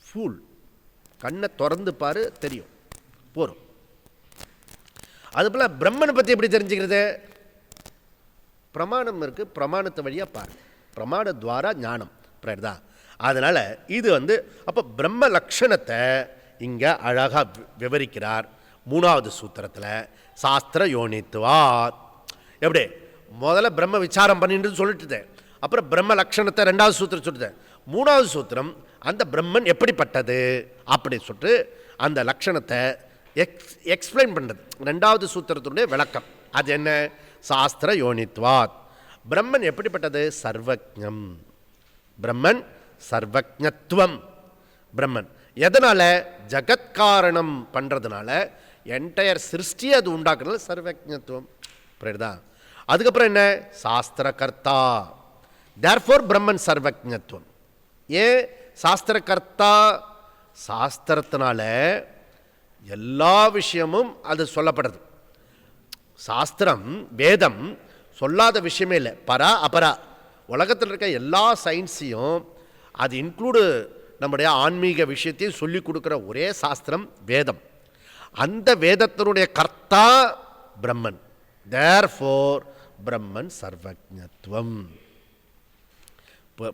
ஃபூல். கண்ணை திறந்து பாரு, தெரியும், போரும். அதுபோல் பிரம்மனை பற்றி எப்படி தெரிஞ்சுக்கிறது? பிரமாணம் இருக்குது, பிரமாணத்தை வழியாக பாரு, பிரமாண துவாரா ஞானம். தான் அதனால் இது அப்போ பிரம்ம லக்ஷணத்தை இங்கே அழகாக விவரிக்கிறார் 3வது சூத்திரத்தில். சாஸ்திர யோனித்துவாத். எப்படி முதல்ல பிரம்ம விசாரம் பண்ணிட்டு சொல்லிட்டுதேன், அப்புறம் பிரம்ம லக்ஷணத்தை 2வது சூத்திரம் சொல்லிட்டேன். 3வது சூத்திரம் அந்த பிரம்மன் எப்படிப்பட்டது அப்படி சொல்லிட்டு அந்த லக்ஷணத்தை எக்ஸ்பிளைன் பண்ணுறது. 2வது சூத்திரத்தினுடைய விளக்கம் அது என்ன? சாஸ்திர யோனித்வாத். பிரம்மன் எப்படிப்பட்டது? சர்வஜம். பிரம்மன் சர்வஜத்துவம். பிரம்மன் எதனால? ஜகத்காரணம் பண்ணுறதுனால, என்டையர் சிருஷ்டி அது உண்டாக்குறது சர்வஜத்துவம். புரியுதா? அதுக்கப்புறம் என்ன? சாஸ்திரகர்த்தா. தேர்ஃபோர் பிரம்மன் சர்வஜத்துவம். ஏன் சாஸ்திரகர்த்தா? சாஸ்திரத்தினால எல்லா விஷயமும் அது சொல்லப்படுறது. சாஸ்திரம் வேதம் சொல்லாத விஷயமே இல்லை. பரா அபரா உலகத்தில் இருக்க எல்லா சயின்ஸையும் அது இன்க்ளூடு நம்முடைய ஆன்மீக விஷயத்தையும் சொல்லிக் கொடுக்குற ஒரே சாஸ்திரம் வேதம். அந்த வேதத்தினுடைய கர்த்தா பிரம்மன். தேர்ஃபோர் பிரம்மன் சர்வஜத்துவம்.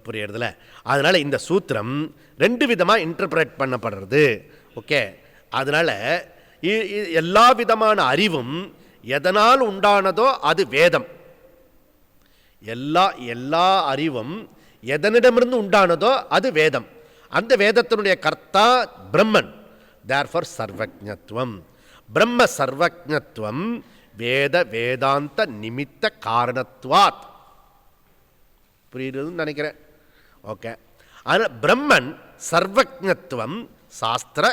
புரியுறதுல? அதனால் இந்த சூத்திரம் 2 விதமாக இன்டர்பிரேட் பண்ணப்படுறது. ஓகே, அதனால் எல்லா விதமான அறிவும் எதனால் உண்டானதோ அது வேதம். எல்லா அறிவும் எதனிடமிருந்து உண்டானதோ அது வேதம். அந்த வேதத்தினுடைய கர்த்தா பிரம்மன். தேர்ஃபார் சர்வஜத்துவம். பிரம்ம சர்வஜத்துவம் வேத வேதாந்த நிமித்த காரணத்துவாத். புரியுதுன்னு நினைக்கிறேன். ஓகே, ஆனால் பிரம்மன் சர்வஜத்துவம் சாஸ்திர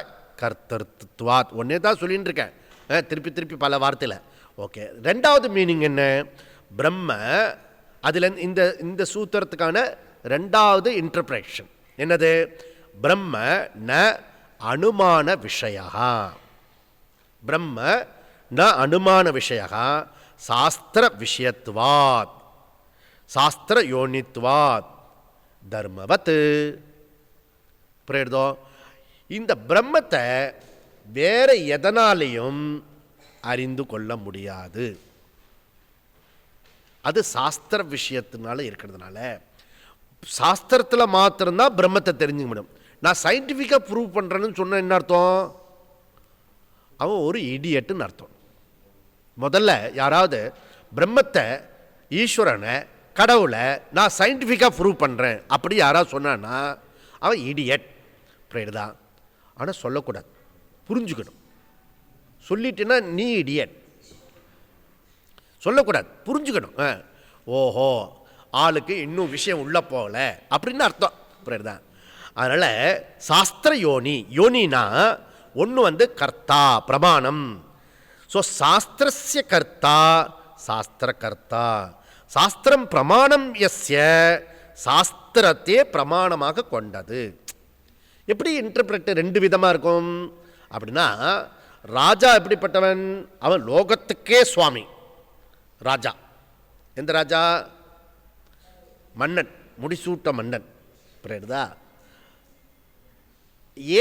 கர்த்தத்துவாத். ஒன்னே தான் சொல்லிட்டு இருக்கேன், திருப்பி திருப்பி பல வார்த்தையில். ஓகே, 2வது மீனிங் என்ன? பிரம்ம அதில் இந்த சூத்திரத்துக்கான 2வது இன்டர்பிரேஷன் என்னது? பிரம்ம ந அனுமான விஷயா. பிரம்ம ந அனுமான விஷயா சாஸ்திர விஷயத்துவாத் சாஸ்திர யோனித்வாத் தர்மவத். புரியுதோ? இந்த பிரம்மத்தை வேற எதனாலையும் அறிந்து கொள்ள முடியாது. அது சாஸ்திர விஷயத்தினால இருக்கிறதுனால, சாஸ்திரத்தில் மாத்திரம்தான் பிரம்மத்தை தெரிஞ்சுக்க முடியும். நான் சயின்டிஃபிக்காக ப்ரூவ் பண்ணுறேன்னு சொன்ன என்ன அர்த்தம்? அவன் ஒரு இடியட்டுன்னு அர்த்தம். முதல்ல யாராவது பிரம்மத்தை, ஈஸ்வரனை, கடவுளை நான் சயின்டிஃபிக்காக ப்ரூவ் பண்ணுறேன் அப்படி யாராவது சொன்னான்னா அவன் இடியட். புரியுதா? ஆனால் சொல்லக்கூடாது, புரிஞ்சுக்கணும். சொல்லிட்டேன்னா நீ இடியட் சொல்லக்கூடாது, புரிஞ்சுக்கணும். ஓஹோ, ஆளுக்கு இன்னும் விஷயம் உள்ள போகல அப்படின்னு அர்த்தம். புரியுதா? அதனால் சாஸ்திர யோனி. யோனினா ஒன்று கர்த்தா, பிரமாணம். ஸோ சாஸ்திரஸ்ய கர்த்தா சாஸ்திர கர்த்தா. சாஸ்திரம் பிரமாணம் எஸ்ய, சாஸ்திரத்தை பிரமாணமாக கொண்டது. எப்படி இன்டர்பிரட் 2 விதமாக இருக்கும் அப்படின்னா, ராஜா எப்படிப்பட்டவன்? அவன் லோகத்துக்கே சுவாமி. ராஜா எந்த ராஜா? மன்னன், முடிசூட்ட மன்னன். புரியுதா?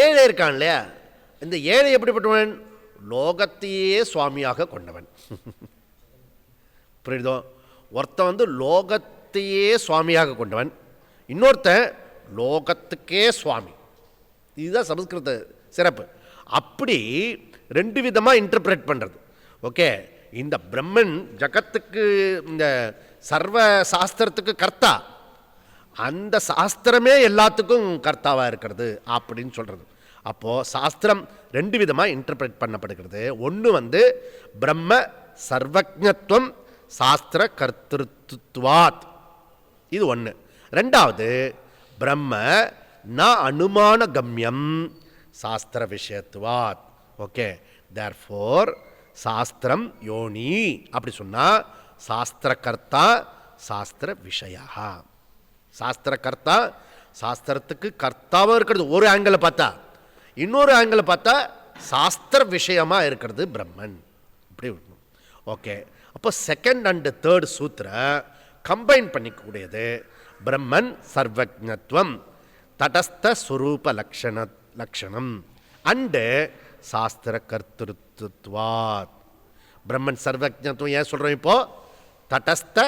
ஏழை இருக்கான் இல்லையா, இந்த ஏழை எப்படிப்பட்டவன்? லோகத்தையே சுவாமியாக கொண்டவன். புரியுதோ? ஒருத்தன் லோகத்தையே சுவாமியாக கொண்டவன், இன்னொருத்தன் லோகத்துக்கே சுவாமி. இதுதான் சமஸ்கிருத சிறப்பு. அப்படி 2 விதமாக இன்டர்பிரேட் பண்ணுறது. ஓகே, இந்த பிரம்மன் ஜகத்துக்கு, இந்த சர்வ சாஸ்திரத்துக்கு கர்த்தா, அந்த சாஸ்திரமே எல்லாத்துக்கும் கர்த்தாவாக இருக்கிறது அப்படின்னு சொல்கிறது. அப்போது சாஸ்திரம் 2 விதமாக இன்டர்பிரேட் பண்ணப்படுகிறது. ஒன்று பிரம்ம சர்வஜத்துவம் சாஸ்திர கர்த்திருவாத், இது ஒன்று. 2வது பிரம்ம ந அனுமான கம்யம் சாஸ்திர விஷயத்துவாத். ஓகே, தேர்ஃபோர் சாஸ்திரம் யோனி அப்படி சொன்னால் சாஸ்திர கர்த்தா சாஸ்திர விஷயா. சாஸ்திர கர்த்தா, சாஸ்திரத்துக்கு கர்த்தாவும் இருக்கிறது ஒரு ஆங்கிளில் பார்த்தா, இன்னொரு ஆங்கிள் பார்த்தா சாஸ்திர விஷயமாக இருக்கிறது பிரம்மன். இப்படி இருக்கணும். ஓகே, அப்போ செகண்ட் அண்ட் தேர்ட் சூத்திர கம்பைன் பண்ணிக்கூடியது பிரம்மன் சர்வஜத்வம் தடஸ்த ஸ்வரூப லக்ஷணம் அண்டு சாஸ்திர கர்த்திருத்வாத். பிரம்மன் சர்வஜத்வம் ஏன் சொல்கிறோம்? இப்போ தடஸ்த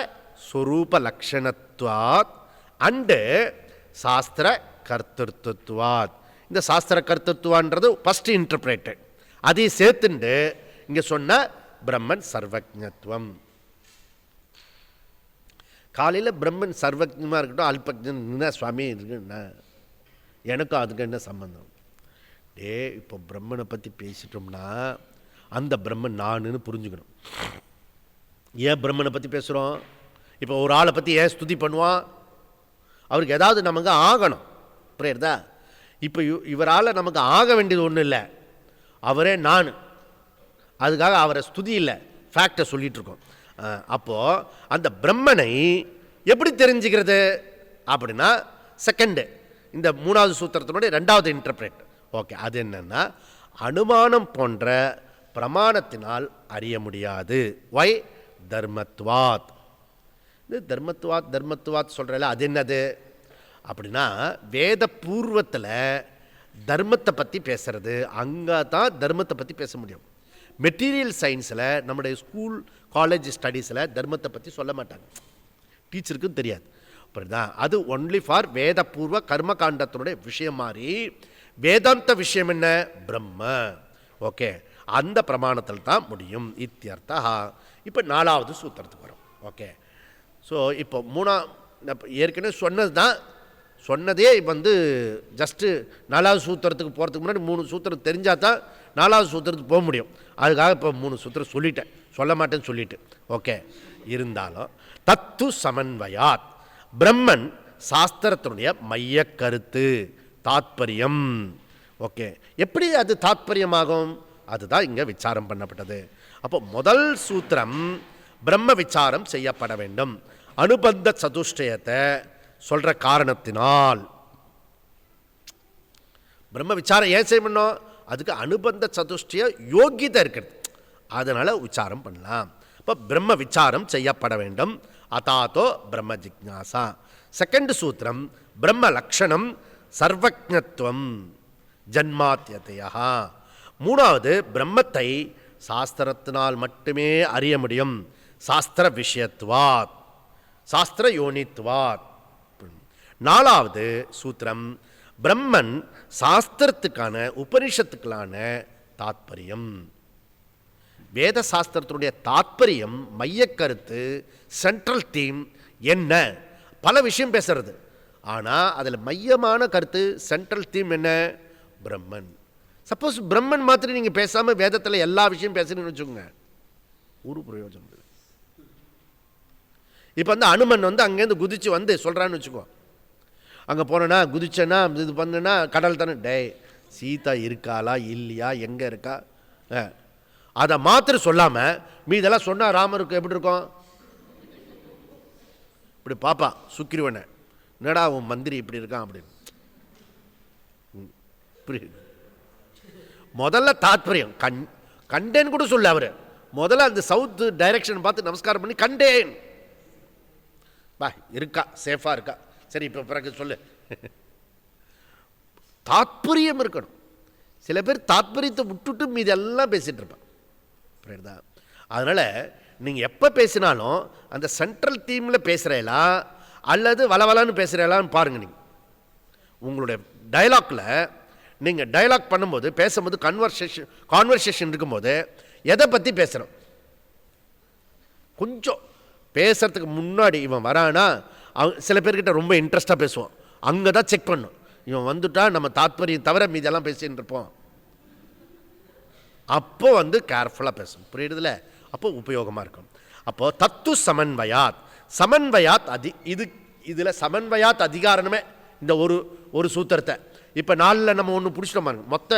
ஸ்வரூப லக்ஷணத்வாத் அண்டு சாஸ்திர கர்த்திருத்வாத். இந்த சாஸ்திர கர்த்திருவான்றது ஃபஸ்ட் இன்டர்பிரேட்டட், அதையும் சேர்த்துண்டு இங்கே சொன்ன பிரம்மன் சர்வஜத்வம். காலையில் பிரம்மன் சர்வஜமாக இருக்கட்டும் அல்பஜன் சுவாமி இருக்குன்னா எனக்கும் அதுக்கு என்ன சம்பந்தம்? இப்போ பிரம்மனை பற்றி பேசிட்டோம்னா அந்த பிரம்மன் நானுன்னு புரிஞ்சுக்கணும். ஏன் பிரம்மனை பற்றி பேசுகிறோம்? இப்போ ஒரு ஆளை பற்றி ஏன் ஸ்துதி பண்ணுவான்? அவருக்கு ஏதாவது நமக்கு ஆகணும். புரியுறதா? இப்போ இவரால் நமக்கு ஆக வேண்டியது ஒன்றும் இல்லை, அவரே நான். அதுக்காக அவரை ஸ்துதி இல்லை, ஃபேக்டை சொல்லிகிட்ருக்கோம். அப்போது அந்த பிரம்மனை எப்படி தெரிஞ்சுக்கிறது அப்படின்னா செகண்டு, இந்த மூணாவது சூத்திரத்தினுடைய ரெண்டாவது இன்டர்பிரேட். ஓகே, அது என்னன்னா அனுமானம் போன்ற பிரமாணத்தினால் அறிய முடியாது. வை? தர்மத்வாத். இது தர்மத்வாத் சொல்கிறல அது என்னது அப்படின்னா வேத பூர்வத்தில் தர்மத்தை பற்றி பேசுறது, அங்கே தான் தர்மத்தை பற்றி பேச முடியும். மெட்டீரியல் சயின்ஸில் நம்முடைய ஸ்கூல் காலேஜ் ஸ்டடீஸில் தர்மத்தை பற்றி சொல்ல மாட்டாங்க, டீச்சருக்கும் தெரியாது. அப்படிதான் அது ஒன்லி ஃபார் வேத பூர்வ கர்மகாண்டத்தினுடைய விஷயம் மாதிரி. வேதாந்த விஷயம் என்ன? பிரம்ம. ஓகே, அந்த பிரமாணத்தில் தான் முடியும். இத்தியர்த்தா. இப்போ நாலாவது சூத்திரத்துக்கு வரும். ஓகே, ஸோ இப்போ ஏற்கனவே சொன்னது தான், சொன்னதே ஜஸ்ட்டு நாலாவது சூத்திரத்துக்கு போகிறதுக்கு முன்னாடி 3 சூத்திரம் தெரிஞ்சால் தான் நாலாவது சூத்திரத்துக்கு போக முடியும். அதுக்காக இப்போ 3 சூத்திரம் சொல்லிட்டேன், சொல்ல மாட்டேன்னு சொல்லிட்டு. ஓகே, இருந்தாலும் தத்து சமன்வயாத் பிரம்மன் சாஸ்திரத்தினுடைய மைய கருத்து தாத்பரியம். ஓகே, எப்படி அது தாத்பரியமாகும்? அதுதான் இங்கே விசாரம் பண்ணப்பட்டது. அப்போ முதல் சூத்திரம் பிரம்ம விசாரம் செய்யப்பட வேண்டும். அனுபந்த சதுஷ்டயத்தை சொல்கிற காரணத்தினால் பிரம்ம விசாரம் ஏன் செய்யணும்? அதுக்கு அனுபந்த சதுஷ்டய யோகியதை இருக்கிறது, அதனால் விசாரம் பண்ணலாம். இப்போ பிரம்ம விசாரம் செய்யப்பட வேண்டும். அதாத்தோ பிரம்ம ஜிக்ஞாசா. செகண்ட் சூத்திரம் பிரம்ம லக்ஷணம் சர்வஜத்வம் ஜன்மாத்தியதையா. மூணாவது பிரம்மத்தை சாஸ்திரத்தினால் மட்டுமே அறிய முடியும், சாஸ்திர விஷயத்வாத், சாஸ்திர யோனித்வாத். நாலாவது சூத்திரம் பிரம்மன் சாஸ்திரத்துக்கான உபனிஷத்துக்களான தாத்பரியம். வேத சாஸ்திரத்தினுடைய தாத்பரியம், மைய கருத்து, சென்ட்ரல் தீம் என்ன? பல விஷயம் பேசுறது, ஆனால் அதில் மையமான கருத்து சென்ட்ரல் தீம் என்ன? பிரம்மன். சப்போஸ் பிரம்மன் மாத்திரம் நீங்கள் பேசாமல் வேதத்தில் எல்லா விஷயம் பேசுறீங்கன்னு வச்சுக்கோங்க, ஒரு பிரயோஜனம் இல்லை. இப்போ அனுமன் அங்கேருந்து குதிச்சு சொல்கிறான்னு வச்சுக்கோ, அங்கே போனேன்னா குதிச்சேன்னா இது பண்ணுன்னா கடல் தானே. டே, சீதா இருக்காளா இல்லையா, எங்கே இருக்கா, அதை மாத்திரம் சொல்லாமல் மீதெல்லாம் சொன்னால் ராமருக்கு எப்படி இருக்கும்? இப்படி பாப்பா சுக்கிருவனை, என்னடா உன் மந்திரி இப்படி இருக்கான் அப்படின்னு. முதல்ல தாத்பரியம் கண்டேன் கூட சொல்ல அவர். முதல்ல அந்த சவுத் டைரக்ஷன் பார்த்து நமஸ்காரம் பண்ணி கண்டேன், பா இருக்கா, சேஃபாக இருக்கா, சரி இப்போ பிறகு சொல்லு. தாத்பரியம் இருக்கணும். சில பேர் தாத்பரியத்தை விட்டுட்டு மீது எல்லாம் பேசிகிட்டு இருப்பான். புரியுதா? அதனால் நீங்கள் எப்போ பேசினாலும் அந்த சென்ட்ரல் தீமில் பேசுகிறீங்களா அல்லது வளவலான்னு பேசுகிறீங்களான்னு பாருங்கள். நீங்கள் உங்களுடைய டயலாக்ல நீங்கள் டயலாக் பண்ணும்போது பேசும்போது கான்வர்சேஷன் இருக்கும்போது எதை பற்றி பேசுகிறோம்? கொஞ்சம் பேசுறதுக்கு முன்னாடி இவன் வரானா, சில பேர்கிட்ட ரொம்ப இன்ட்ரெஸ்டாக பேசுவோம், அங்கே தான் செக் பண்ணும். இவன் வந்துட்டா நம்ம தாத்பரியம் தவிர மீதெல்லாம் பேசின்னு இருப்போம். அப்போ கேர்ஃபுல்லாக பேசணும். புரியுதுல? அப்போ உபயோகமாக இருக்கும். அப்போது தத்து சமன்வயாத். சமன்வயாத் இதில் சமன்வயாத் அதிகாரமே இந்த ஒரு சூத்திரத்தை. இப்போ 4ல் நம்ம ஒன்று பிடிச்சிட்டோம் பாருங்க, மொத்த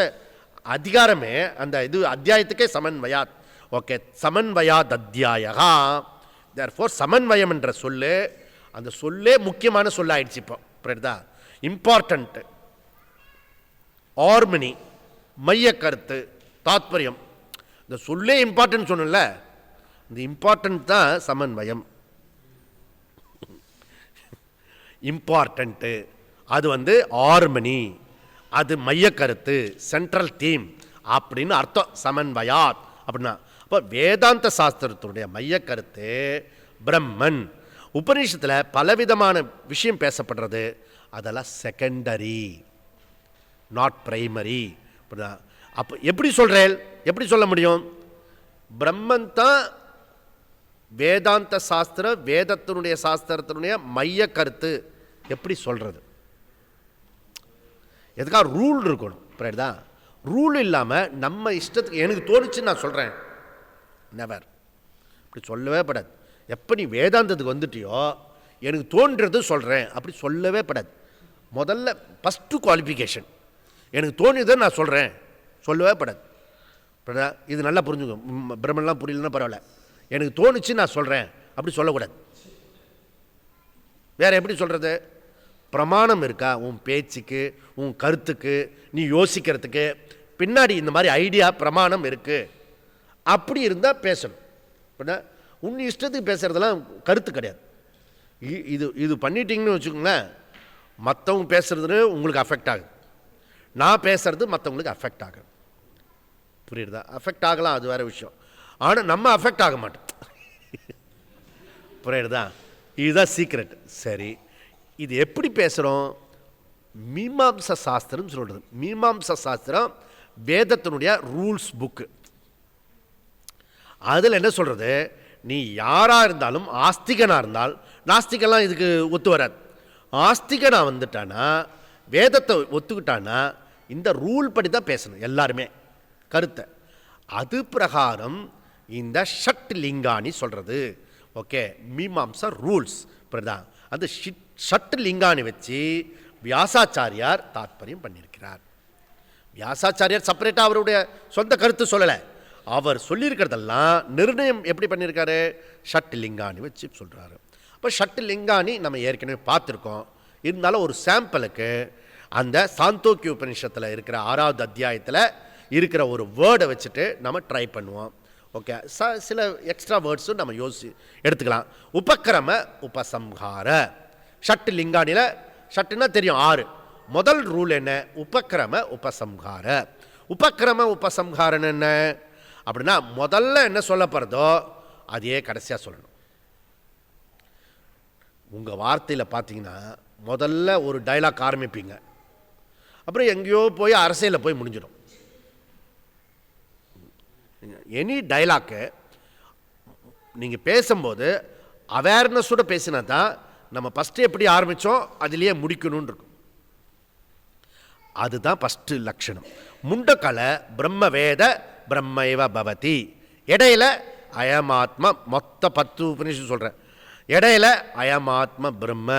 அதிகாரமே அந்த அத்தியாயத்துக்கே சமன்வயாத். ஓகே, சமன்வயாத் அத்தியாயா. தேர்ஃபோர் சமன்வயம் என்ற சொல்லு, அந்த சொல்லே முக்கியமான சொல்ல ஆயிடுச்சு இப்போ. புரியுதா? இம்பார்ட்டன்ட், ஹார்மனி, மைய கருத்து, தாத்பரியம். இந்த சொல்லே இம்பார்ட்டன்ட் சொன்னல, இந்த இம்பார்ட்டன்ட் தான் சமன்வயம். இம்பார்ட்டன்ட்டு அது வந்து ஹார்மனி, அது மைய கருத்து, சென்ட்ரல் தீம் அப்படின்னு அர்த்தம். சமன்வயாத் அப்படின்னா அப்போ வேதாந்த சாஸ்திரத்தினுடைய மைய கருத்து பிரம்மன். உபநிஷத்தில் பலவிதமான விஷயம் பேசப்படுறது, அதெல்லாம் செகண்டரி, நாட் பிரைமரி. அப்போ எப்படி சொல்கிறேன், எப்படி சொல்ல முடியும்? பிரம்மன் தான் வேதாந்த சாஸ்திரம், வேதத்தினுடைய சாஸ்திரத்தினுடைய மைய கருத்து. எப்படி சொல்கிறது? எதுக்காக ரூல் இருக்கணும். புரியுதா? ரூல் இல்லாமல் நம்ம இஷ்டத்துக்கு எனக்கு தோணுச்சுன்னு நான் சொல்கிறேன், நெவர். அப்படி சொல்லவே படாது. எப்போ நீ வேதாந்தத்துக்கு வந்துட்டியோ எனக்கு தோன்றது சொல்கிறேன் அப்படி சொல்லவே படாது. முதல்ல ஃபஸ்ட்டு குவாலிஃபிகேஷன் எனக்கு தோணுதை நான் சொல்கிறேன், சொல்லவே படாது. இது நல்லா புரிஞ்சுங்க. பிரம்மன்லாம் புரியலன்னா பரவாயில்ல, எனக்கு தோணுச்சு நான் சொல்கிறேன் அப்படி சொல்லக்கூடாது. வேறு எப்படி சொல்கிறது? பிரமாணம் இருக்கா உன் பேச்சுக்கு, உன் கருத்துக்கு, நீ யோசிக்கிறதுக்கு பின்னாடி இந்த மாதிரி ஐடியா பிரமாணம் இருக்குது. அப்படி இருந்தால் பேசணும். உன் இஷ்டத்துக்கு பேசுகிறதெல்லாம் கருத்து கிடையாது. இது பண்ணிட்டீங்கன்னு வச்சுக்கோங்களேன், மற்றவங்க பேசுறது உங்களுக்கு அஃபெக்ட் ஆகுது, நான் பேசுறது மற்றவங்களுக்கு அஃபெக்ட் ஆகுது. புரியுறதா? அஃபெக்ட் ஆகலாம், அது வேறு விஷயம். ஆனால் நம்ம அஃபெக்ட் ஆக மாட்டோம். புரியுறதா? இதுதான் சீக்ரெட். சரி, இது எப்படி பேசுகிறோம்? மீமாம்ச சாஸ்திரம் சொல்கிறது. மீமாம்ச சாஸ்திரம் வேதத்தினுடைய ரூல்ஸ் புக்கு. அதில் என்ன சொல்கிறது? நீ யாராக இருந்தாலும், ஆஸ்திகனாக இருந்தால், நாஸ்திகெல்லாம் இதுக்கு ஒத்து வராது. ஆஸ்திகனாக வந்துட்டானா, வேதத்தை ஒத்துக்கிட்டானா இந்த ரூல் படி தான் பேசணும் எல்லாருமே கருத்தை. அது பிரகாரம் இந்த ஷட் லிங்கானி சொல்கிறது. ஓகே, மீமாம்சா ரூல்ஸ். இப்படிதான் அந்த ஷட் லிங்கானி வச்சு வியாசாச்சாரியார் தாத்பரியம் பண்ணியிருக்கிறார். வியாசாச்சாரியார் செப்பரேட்டாக அவருடைய சொந்த கருத்து சொல்லலை, அவர் சொல்லியிருக்கிறதெல்லாம் நிர்ணயம் எப்படி பண்ணியிருக்காரு? ஷட் லிங்கானி வச்சு சொல்கிறாரு. அப்போ ஷட் லிங்கானி நம்ம ஏற்கனவே பார்த்துருக்கோம். இருந்தாலும் ஒரு சாம்பிளுக்கு அந்த சாந்தோக்கிய உபநிஷத்தில் இருக்கிற 6வது அத்தியாயத்தில் இருக்கிற ஒரு வேர்டை வச்சுட்டு நம்ம ட்ரை பண்ணுவோம். ஓகே, சில எக்ஸ்ட்ரா வேர்ட்ஸும் நம்ம எடுத்துக்கலாம். உபக்கிரம உபசம்ஹார. ஷட் லிங்கானியில் ஷட்டுன்னா தெரியும் 6. முதல் ரூல் என்ன? உபக்கிரம உபசம்ஹார. உபக்கிரம உபசம்ஹாரன் என்ன அப்படின்னா, முதல்ல என்ன சொல்லப்படுறதோ அதையே கடைசியாக சொல்லணும். உங்கள் வார்த்தையில் பார்த்தீங்கன்னா முதல்ல ஒரு டைலாக் ஆரம்பிப்பீங்க, அப்புறம் எங்கேயோ போய் அரசியலில் போய் முடிஞ்சிடும். எனி டைலாக்கு நீங்கள் பேசும்போது அவேர்னஸோடு பேசினா தான் நம்ம ஃபஸ்ட்டு எப்படி ஆரம்பித்தோம் அதிலேயே முடிக்கணும்னு இருக்கும். அதுதான் ஃபஸ்ட்டு லட்சணம். முண்டக்கலை பிரம்ம வேத பிரம்மைவ பவதி. இடையில அயமாத்மா, மொத்த 10 உபநிஷம் சொல்கிறேன். இடையில அயமாத்ம பிரம்ம,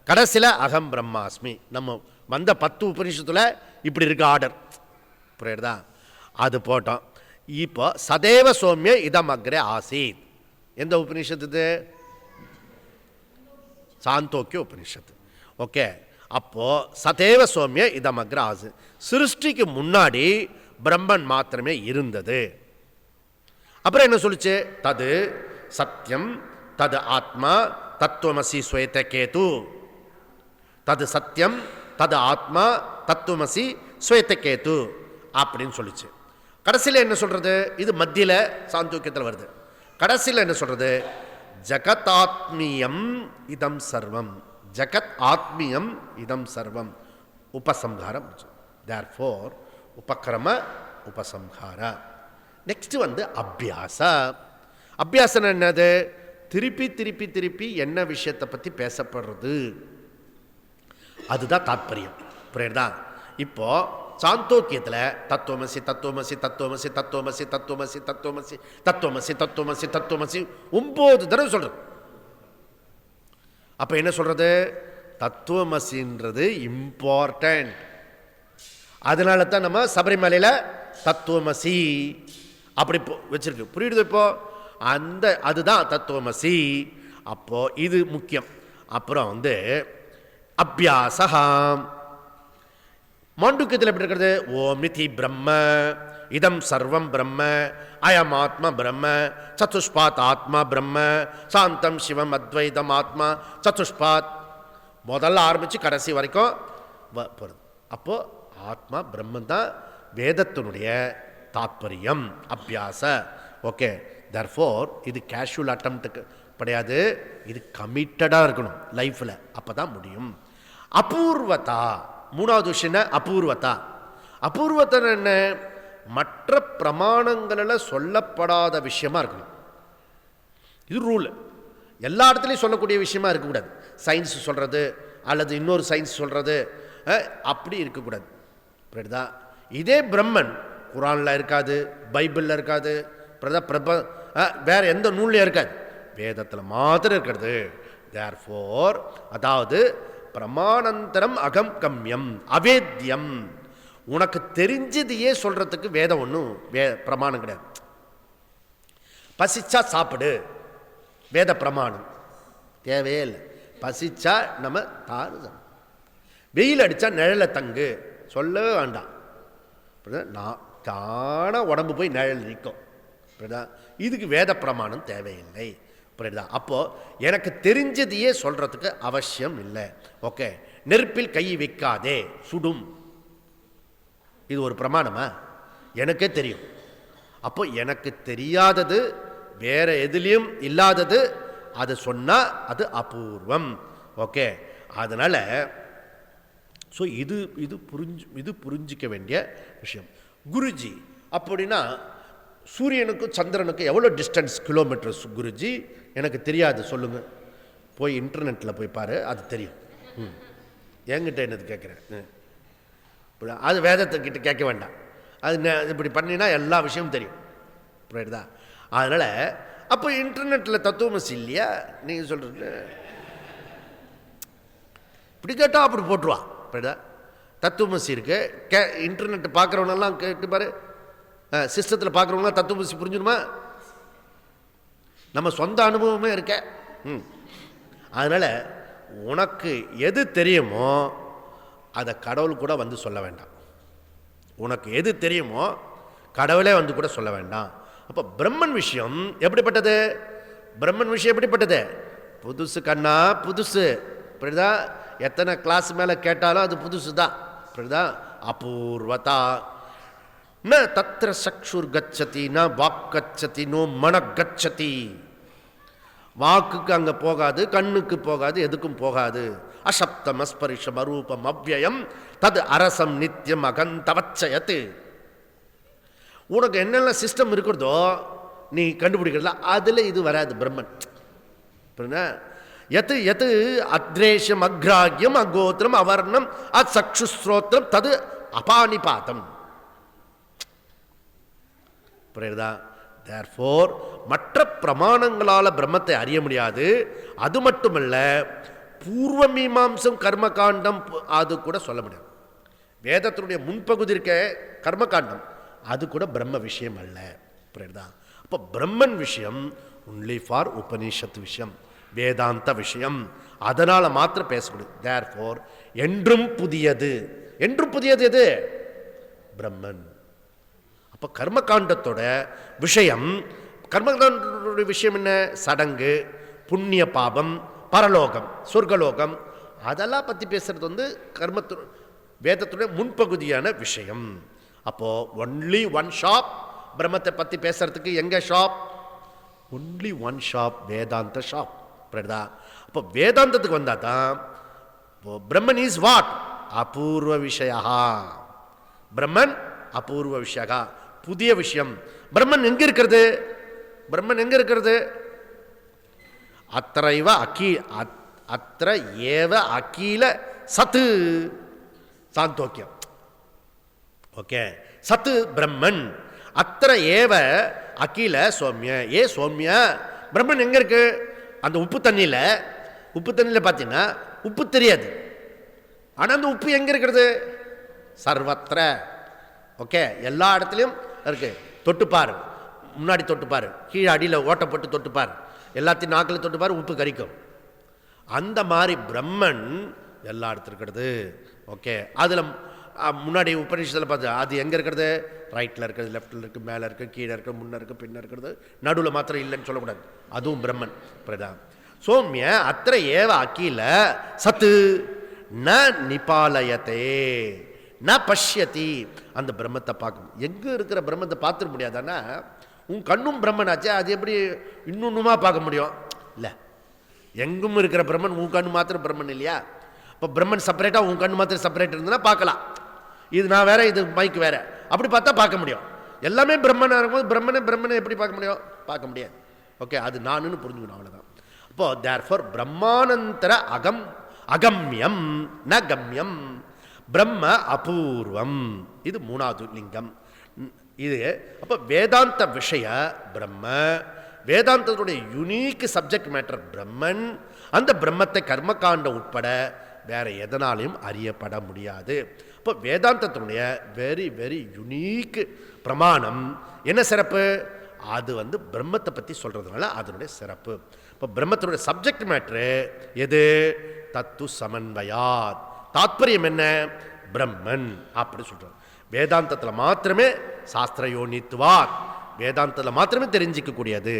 கடைசியில் அகம் பிரம்மாஸ்மி. நம்ம வந்த 10 உபநிஷத்தில் இப்படி இருக்க ஆர்டர். புரியுறதா? அது போட்டோம். இப்போ சதேவ சோமிய இதம் அக்ரே ஆசீத். எந்த உபநிஷத்து? சாந்தோக்கிய உபநிஷத்து. ஓகே, அப்போது சதேவ சோமிய இதம் அக்ரே ஆசீத். சிருஷ்டிக்கு முன்னாடி பிரம்மன் மாத்திரமே இருந்தது. அப்புறம் என்ன சொல்லிச்சு? தது சத்தியம் தது ஆத்மா தத்துவமசி ஸ்வேத கேது. தது சத்தியம் தது ஆத்மா தத்துவமசி ஸ்வேத கேது அப்படின்னு சொல்லிச்சு. கடைசியில் என்ன சொல்கிறது? இது மத்தியில் சாந்தோக்கியத்தில் வருது. கடைசியில் என்ன சொல்கிறது? ஜகத் ஆத்மீயம் இதம் சர்வம். ஜகத் ஆத்மீயம் இதம் சர்வம். உபசம்ஹாரம். தேர்ஃபோர் உபக்கிரம உபசம்ஹார. நெக்ஸ்ட் வந்து அபியாச. அபியாசம் என்னது? திருப்பி திருப்பி திருப்பி என்ன விஷயத்தை பற்றி பேசப்படுறது, அதுதான் தாத்பரியம். புரியுறதா? இப்போ சாந்தோக்கியத்தில் தத்துவமசி தத்துவமசி தத்துவமசி தத்துவமசி தத்துவமசி தத்துவமசி தத்துவமசி தத்துவமசி தத்துவமசி 9 தடவை சொல்கிறது. அப்போ என்ன சொல்கிறது? தத்துவமசின்றது இம்பார்ட்டன்ட். அதனால தான் நம்ம சபரிமலையில் தத்துவமசி அப்படி வச்சிருக்கு. புரியுது? இப்போ அதுதான் தத்துவமசி. அப்போ இது முக்கியம். அப்புறம் வந்து அபியாசம். மாண்டூக்கியத்தில் எப்படி இருக்கிறது? ஓம் நிதி பிரம்ம இதம் சர்வம் பிரம்ம அயம் ஆத்மா பிரம்ம சதுஷ்பாத் ஆத்மா பிரம்ம சாந்தம் சிவம் அத்வைதம் ஆத்மா சதுஷ்பாத். முதல்ல ஆரம்பித்து கடைசி வரைக்கும் போகிறது. அப்போது ஆத்மா பிரம்மன் தான் வேதத்தினுடைய தாத்பரியம், அபியாச. ஓகே, தர்ஃபோர் இது கேஷுவல் அட்டம்ப்ட்டுக்கு கிடையாது, இது கமிட்டடாக இருக்கணும் லைஃப்பில், அப்போ தான் முடியும். அபூர்வதா, மூணாவது விஷயம் அபூர்வதா. அபூர்வத்தை என்ன? மற்ற பிரமாணங்களில் சொல்லப்படாத விஷயமா இருக்கணும். இது ரூல். எல்லா இடத்துலையும் சொல்லக்கூடிய விஷயமா இருக்கக்கூடாது. சயின்ஸ் சொல்கிறது அல்லது இன்னொரு சயின்ஸ் சொல்கிறது அப்படி இருக்கக்கூடாது. புரியுதா? இதே பிரம்மன் குரானில் இருக்காது, பைபிளில் இருக்காது, வேற எந்த நூல்லையும் இருக்காது, வேதத்தில் மாத்திரம் இருக்கிறது. தேர்ஃபோர் அதாவது பிரமாணந்தரம் அகம் கம்யம் அவேத்தியம். உனக்கு தெரிஞ்சதையே சொல்றதுக்கு வேதம் ஒன்றும் பிரமாணம் கிடையாது. பசிச்சா சாப்பிடு, வேத பிரமாணம் தேவையே இல்லை. பசிச்சா நம்ம தாரு, வெயில் அடித்தா நிழல தங்கு சொல்ல வேண்டாம். நான் தான உடம்பு போய் நிழல் நிற்கும். இதுக்கு வேத பிரமாணம் தேவையில்லை. புரியுதா? அப்போது எனக்கு தெரிஞ்சதையே சொல்கிறதுக்கு அவசியம் இல்லை. ஓகே, நெருப்பில் கை வைக்காதே சுடும், இது ஒரு பிரமாணமா? எனக்கே தெரியும். அப்போ எனக்கு தெரியாதது, வேற எதுலேயும் இல்லாதது, அது சொன்னால் அது அபூர்வம். ஓகே, அதனால் ஸோ இது புரிஞ்சிக்க வேண்டிய விஷயம். குருஜி அப்படின்னா சூரியனுக்கும் சந்திரனுக்கும் எவ்வளோ டிஸ்டன்ஸ், கிலோமீட்டர்ஸ்? குருஜி எனக்கு தெரியாது சொல்லுங்கள். போய் இன்டர்நெட்டில் போய் பாரு, அது தெரியும். என்கிட்ட என்னது கேட்குறேன்? அது வேதத்துக்கிட்ட கேட்க வேண்டாம். அது இப்படி பண்ணினா எல்லா விஷயமும் தெரியும். புரியுதா? அதனால் அப்போ இன்டர்நெட்டில் தத்துவமசி இல்லையா? நீங்கள் சொல்கிறது இப்படி கேட்டால் அப்படி போட்டுருவா. புரியுதா? தத்துவமசி இருக்கு, இன்டர்நெட் பார்க்குறவனெல்லாம் கேட்டு பாரு, சிஸ்டத்தில் பார்க்குறவங்களாம் தத்துவமசி புரிஞ்சுடுமா? நம்ம சொந்த அனுபவமே இருக்க. அதனால் உனக்கு எது தெரியுமோ அதை கடவுள் கூட வந்து சொல்ல வேண்டாம். உனக்கு எது தெரியுமோ கடவுளே வந்து கூட சொல்ல வேண்டாம். அப்போ பிரம்மன் விஷயம் எப்படிப்பட்டது? பிரம்மன் விஷயம் எப்படிப்பட்டது? புதுசு கண்ணா, புதுசு. புரியுதா? எத்தனை கிளாஸ் மேலே கேட்டாலும் அது புதுசு தான். புரியுதா? அபூர்வதா. ந தத்ர சக்ஷுர் கச்சதி ந வாக்கச்சதி நோ மன கச்சதி. வாக்குக்கு அங்கே போகாது, கண்ணுக்கு போகாது, எதுக்கும் போகாது. அசப்தம் அஸ்பரிஷம் அரூபம் அவ்யயம் தது அரசம் நித்தியம் அகந்தவச்சயத்து. உனக்கு என்னென்ன சிஸ்டம் இருக்கிறதோ நீ கண்டுபிடிக்கிறதா, அதில் இது வராது பிரம்மன். எது எது அத்ரேஷம் அக்ராகியம் அகோத்திரம் அவர்ணம் அத் சக்ஷுஸ்ரோத்திரம் தது அபானிபாதம். புரியுதா? தேர்ஃபோர் மற்ற பிரமாணங்களால் பிரம்மத்தை அறிய முடியாது. அது மட்டுமல்ல, பூர்வ மீமாம்சம் கர்மகாண்டம் அது கூட சொல்ல முடியாது. வேதத்தினுடைய முன்பகுதி இருக்க கர்மகாண்டம் அது கூட பிரம்ம விஷயம் அல்ல. புரியுதா? அப்போ பிரம்மன் விஷயம் ஒன்லி ஃபார் உபனிஷத் விஷயம், வேதாந்த விஷயம். அதனால் மாத்திரம் பேசக்கூடாது. தேர்ஃபோர் என்றும் புதியது, என்றும் புதியது எது? பிரம்மன். அப்போ கர்மகாண்டத்தோட விஷயம், கர்மகாண்டோட விஷயம் என்ன? சடங்கு, புண்ணிய பாபம், பரலோகம், சொர்க்கலோகம், அதெல்லாம் பற்றி பேசுறது வந்து வேதத்துடைய முன்பகுதியான விஷயம். அப்போது ஒன்லி ஒன் ஷாப் பிரம்மத்தை பற்றி பேசுறதுக்கு. எங்கே ஷாப்? ஒன்லி ஒன் ஷாப், வேதாந்த ஷாப். புரியுதா? அப்போ வேதாந்தத்துக்கு வந்தால் தான் பிரம்மன் இஸ் வாட்? அபூர்வ விஷயா. பிரம்மன் அபூர்வ விஷயா, புதிய விஷயம். பிரம்மன் எங்க இருக்கிறது? பிரம்மன் எங்க இருக்கிறது? அத்ரைவ அகீ அத்ர ஏவ அகீல சத்து சாந்தோக்கியம். ஓகே, சத்து பிரம்மன். அத்திர ஏவ அகீல சௌமிய. ஏ சௌமிய, பிரம்மன் எங்க இருக்கு? அந்த உப்பு தண்ணியில், உப்பு தண்ணியில் பார்த்தீங்கன்னா உப்பு தெரியாது, ஆனால் அந்த உப்பு எங்கே இருக்கிறது? சர்வத்திர. ஓகே, எல்லா இடத்துலையும் இருக்கு. தொட்டுப்பார், முன்னாடி தொட்டுப்பார், கீழே அடியில் ஓட்டை போட்டு தொட்டுப்பார், எல்லாத்தையும் நாக்கில் தொட்டுப்பார், உப்பு கரிக்கும். அந்த மாதிரி பிரம்மன் எல்லா இடத்துல இருக்கிறது. ஓகே, அதில் முன்னாடி உபநிஷத்தில் பார்த்து அது எங்கே இருக்கிறது, ரைட்டில் இருக்கிறது, லெஃப்டில் இருக்குது, மேலே இருக்குது, கீழே இருக்குது, முன்னே இருக்குது, பின்னே இருக்கிறது, நடுவில் மாத்திரம் இல்லைன்னு சொல்லக்கூடாது, அதுவும் பிரம்மன் பிரதான். சோமிய அத்திர ஏவ அகில சத்து ந நிபாலயத்தே ந பஷ்யதி. அந்த பிரம்மத்தை பார்க்கணும். எங்கே இருக்கிற பிரம்மத்தை பார்த்துட முடியாதானா, உன் கண்ணும் பிரம்மனாச்சே, அது எப்படி இன்னொன்றுமா பார்க்க முடியும்? இல்லை, எங்கும் இருக்கிற பிரம்மன் உன் கண்ணு மாத்திரம் பிரம்மன் இல்லையா? இப்போ பிரம்மன் செப்பரேட்டாக உன் கண்ணு மாத்திரம் செப்பரேட் இருந்ததுன்னா பார்க்கலாம். இது நான் வேற, இது மைக்கு வேற, அப்படி பார்த்தா பார்க்க முடியும். எல்லாமே பிரம்மனாக இருக்கும்போது பிரம்மனை எப்படி பார்க்க முடியும்? பார்க்க முடியாது. ஓகே, அது நானுன்னு புரிஞ்சுக்கணும், அவ்வளோதான். அப்போ தேர்ஃபார் பிரம்மானந்தர அகம்யம் ந கம்யம் பிரம்ம அபூர்வம். இது மூணாவது லிங்கம். இது அப்போ வேதாந்த விஷய பிரம்ம, வேதாந்தத்துடைய யுனீக் சப்ஜெக்ட் மேட்டர் பிரம்மன். அந்த பிரம்மத்தை கர்மகாண்ட உட்பட வேற எதனாலையும் அறியப்பட முடியாது. இப்போ வேதாந்தத்தினுடைய வெரி வெரி யுனீக் பிரமாணம் என்ன சிறப்பு? அது பிரம்மத்தை பற்றி சொல்றதுனால அதனுடைய சிறப்பு. இப்போ பிரம்மத்தினுடைய சப்ஜெக்ட் மேட்ரு எது? தத்து சமன்வயாத். தாத்பரியம் என்ன? பிரம்மன் அப்படி சொல்றாரு. வேதாந்தத்தில் மாத்திரமே சாஸ்திர யோனித்துவாத், வேதாந்தத்தில் மாத்திரமே தெரிஞ்சிக்க கூடியது.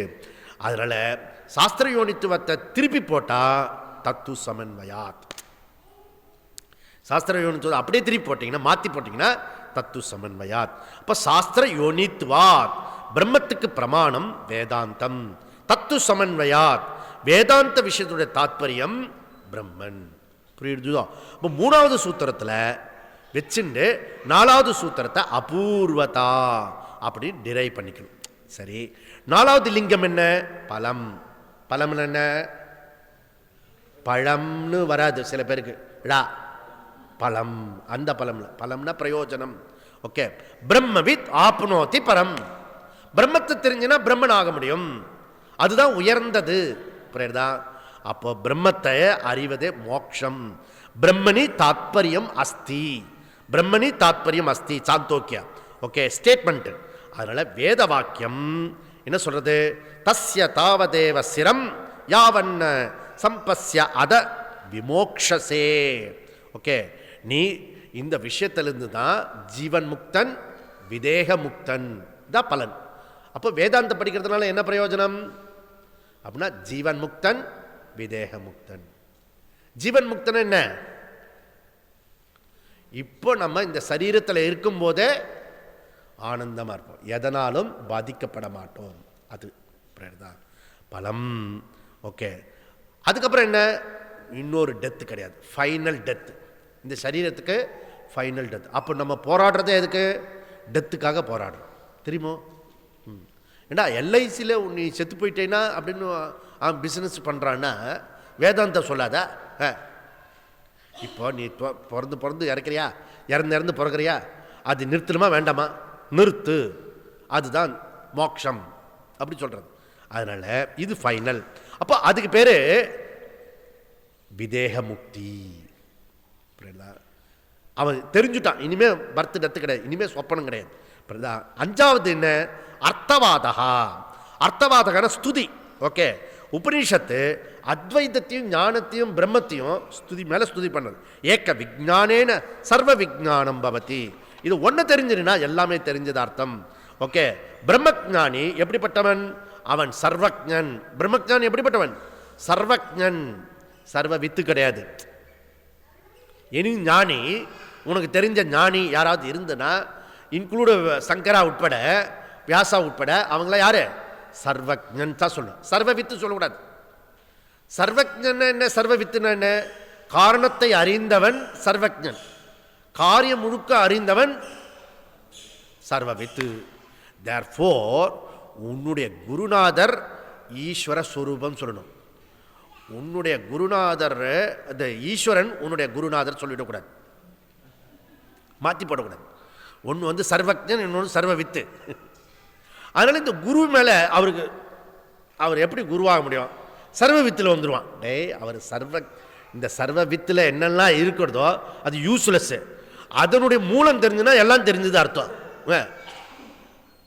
அதனால சாஸ்திர யோனித்துவத்தை திருப்பி போட்டா தத்து சமன்வயாத். சாஸ்திர யோனித்துவம் அப்படியே திருப்பி போட்டீங்கன்னா, மாற்றி போட்டீங்கன்னா தத்து சமன்வயாத். அப்போ சாஸ்திர யோனித்துவாத் பிரம்மத்துக்கு பிரமாணம் வேதாந்தம். தத்து சமன்வயாத் வேதாந்த விஷயத்துடைய தாத்பரியம் பிரம்மன். புரியுதுதோ? இப்போ மூணாவது சூத்திரத்தில் வச்சுண்டு நாலாவது சூத்திரத்தை அபூர்வதா அப்படி டிரைவ் பண்ணிக்கணும். சரி, நாலாவது லிங்கம் என்ன? பலம். பலம் என்ன? பழம்னு வராது சில பேருக்கு, பலம். அந்த பலம் பலம்னா பிரயோஜனம். ஓகே, பிரம்மவித் ஆப்னோதி பரம். பிரம்மத்தை தெரிஞ்சுனா பிரம்மன் ஆக முடியும், அதுதான் உயர்ந்தது. புரியுதா? அப்போ பிரம்மத்தை அறிவதே மோக்ஷம். பிரம்மணி தாத்பரியம் அஸ்தி, பிரம்மணி தாத்பரியம் அஸ்தி, சாந்தோக்கியா. Okay, statement. அதனால வேத வாக்கியம் என்ன சொல்றது? தஸ்ய தாவதேவ சிரம் யாவன்ன சம்பஸ்ய அத விமோக்ஷசே. ஓகே, நீ இந்த விஷயத்திலிருந்து தான் ஜீவன் முக்தன் விதேக முக்தன் தான் பலன். அப்போ வேதாந்த படிக்கிறதுனால என்ன பிரயோஜனம் அப்படின்னா, ஜீவன் முக்தன் விதேக முக்தன். ஜீவன் முக்தன் என்ன? இப்போ நம்ம இந்த சரீரத்தில் இருக்கும் போதே ஆனந்தமாக இருப்போம், எதனாலும் பாதிக்கப்பட மாட்டோம். அது தான் பலம். ஓகே, அதுக்கப்புறம் என்ன? இன்னொரு டெத்து கிடையாது, ஃபைனல் டெத்து. இந்த சரீரத்துக்கு ஃபைனல் டெத். அப்போ நம்ம போராடுறதே எதுக்கு? டெத்துக்காக போராடுறோம், தெரியுமோ? ஏண்டா எல்ஐசியில் நீ செத்து போயிட்டேன்னா அப்படின்னு அவன் பிஸ்னஸ் பண்ணுறான்னா வேதாந்தம் சொல்லாத. இப்போ நீ பிறந்து இறக்குறியா, இறந்து பிறகுறியா, அது நிறுத்தணுமா வேண்டாமா? நிறுத்து, அதுதான் மோக்ஷம் அப்படி சொல்கிறது. அதனால் இது ஃபைனல். அப்போ அதுக்கு பேர் விதேக முக்தி. அவன் தெரிஞ்சுட்டான், இனிமேல் பர்த் டெத்து கிடையாது, இனிமேல் சொப்பனம் கிடையாது. அஞ்சாவது என்ன? அர்த்தவாதா. அர்த்தவாதகான ஸ்துதி. ஓகே, உபனிஷத்து அத்வைதத்தையும் ஞானத்தையும் பிரம்மத்தையும் ஸ்துதி மேலே ஸ்துதி பண்ணது. ஏக்க விஜானேன சர்வ விஜானம் பவதி. இது ஒன்று தெரிஞ்சிருந்தா எல்லாமே தெரிஞ்சது அர்த்தம். ஓகே, பிரம்மஜானி எப்படிப்பட்டவன்? அவன் சர்வஜன். பிரம்மஜானி எப்படிப்பட்டவன்? சர்வஜன். சர்வ வித்து கிடையாது. இனி ஞானி, உனக்கு தெரிஞ்ச ஞானி யாராவது இருந்தனா, இன்க்ளூடு சங்கரா உட்பட வியாசா உட்பட, அவங்களாம் யாரு? சர்வஜன் தான் சொல்லணும், சர்வ வித்து சொல்லக்கூடாது. சர்வஜன் என்ன? சர்வ வித்துனா என்ன? காரணத்தை அறிந்தவன் சர்வஜன், காரியம் முழுக்க அறிந்தவன் சர்வவித்து. தேர்ஃபோர் உன்னுடைய குருநாதர் ஈஸ்வர ஸ்வரூபம் சொல்லணும். உன்னுடைய குருநாதர், அந்த ஈஸ்வரன் உன்னுடைய குருநாதர் சொல்லிடக்கூடாது, மாற்றி போடக்கூடாது. ஒன்று சர்வஜன், இன்னொன்று சர்வவித்து. அதனால் இந்த குரு மேலே அவருக்கு, அவர் எப்படி குருவாக முடியும்? சர்வவித்தில் வந்துடுவான். அவர் இந்த சர்வவித்தில் என்னெல்லாம் இருக்கிறதோ அது யூஸ்லெஸ்ஸு. அதனுடைய மூலம் தெரிஞ்சுன்னா எல்லாம் தெரிஞ்சது அர்த்தம்.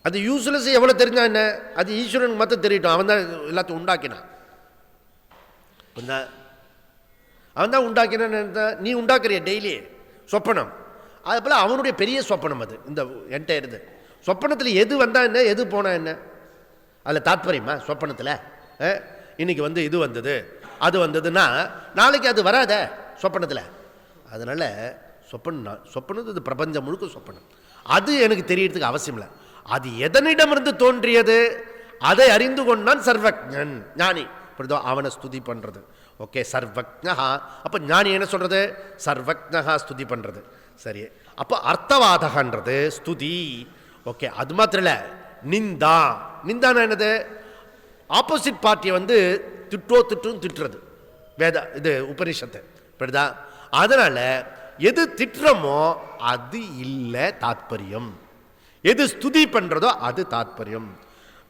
அது யூஸ்லெஸ் எவ்வளோ தெரிஞ்சா என்ன? அது ஈஸ்வரனுக்கு மட்டும் தெரியட்டும், அவன் தான் எல்லாத்தையும் உண்டாக்கினான். அவன் தான் உண்டாக்கினான். நீ உண்டாக்குறிய டெய்லி சொப்பனம், அது போல் அவனுடைய பெரிய சொப்பனம் அது. இந்த என்டையர் இது சொப்பனத்தில் எது வந்தால் என்ன, எது போனால் என்ன, அதில் தாத்பரியமா? சொப்பனத்தில் இன்னைக்கு வந்து இது வந்தது அது வந்ததுன்னா நாளைக்கு அது வராத சொப்பனத்தில். அதனால் சொப்பனம் இது பிரபஞ்சம் முழுக்க சொப்பனம். அது எனக்கு தெரியறதுக்கு அவசியம் இல்லை. அது எதனிடமிருந்து தோன்றியது அதை அறிந்து கொண்டான் சர்வஜன் ஞானி. அவனை ஸ்துதி பண்ணுறது. ஓகே, சர்வஜா. அப்போ ஞானி என்ன சொல்கிறது? சர்வஜா ஸ்துதி பண்ணுறது. சரி, அப்போ அர்த்தவாதகன்றது ஸ்துதி. ஓகே, அது மாத்திரம் இல்லை, நிந்தா. நிந்தானா என்னது? ஆப்போசிட் பார்ட்டியை வந்து திட்டுறது வேத இது உபனிஷத்து. புரியுதா? அதனால எது திட்டுறமோ அது இல்லை தாத்பரியம், எது ஸ்துதி பண்றதோ அது தாத்பரியம்.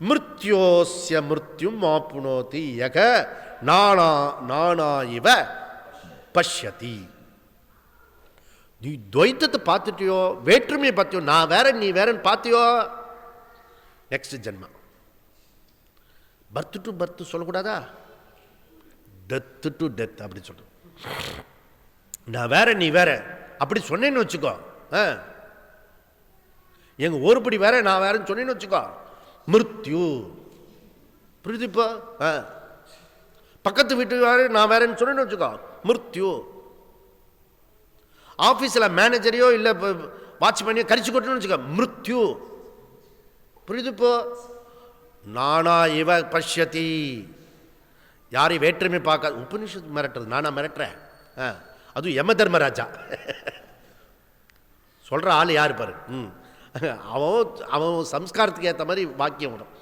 மிருத்யோஸ்ய மிருத்யும் ஆப்னோதி யக நானா இவ பஷ்யதி. நீ துவைத்தத்தை பார்த்துட்டியோ, வேற்றுமையை பார்த்தியோ, நான் வேற நீ வேறன்னு பார்த்தியோ, நெக்ஸ்ட் ஜென்மா. பர்த் டு பர்த் சொல்லக்கூடாதா? டெத் டு டெத் அப்படி சொல்ற. நான் வேற நீ வேற அப்படி சொன்னேன்னு வச்சுக்கோ, எங்க ஒருபடி வேற நான் வேறன்னு சொன்னேன்னு வச்சுக்கோ, மிருத்யு. புரியுது? இப்போ பக்கத்து வீட்டு வேற நான் வேறன்னு சொன்னேன்னு வச்சுக்கோ, மிருத்யு. ஆஃபீஸில் மேனேஜரையோ இல்லை வாட்ச்மேனையோ கரிச்சு கொட்டணும்னு வச்சுக்கோ, மிருத்யு. புரியுது? இப்போ நானா இவ பஷ்யதி. யாரையும் வேற்றுமை பார்க்க உபனிஷத்து மிரட்டுறது. நானா மிரட்டுறேன்? அதுவும் யம தர்மராஜா சொல்கிற ஆள் யார் பாரு. அவன் சம்ஸ்காரத்துக்கு ஏற்ற மாதிரி வாக்கியம் வரும்.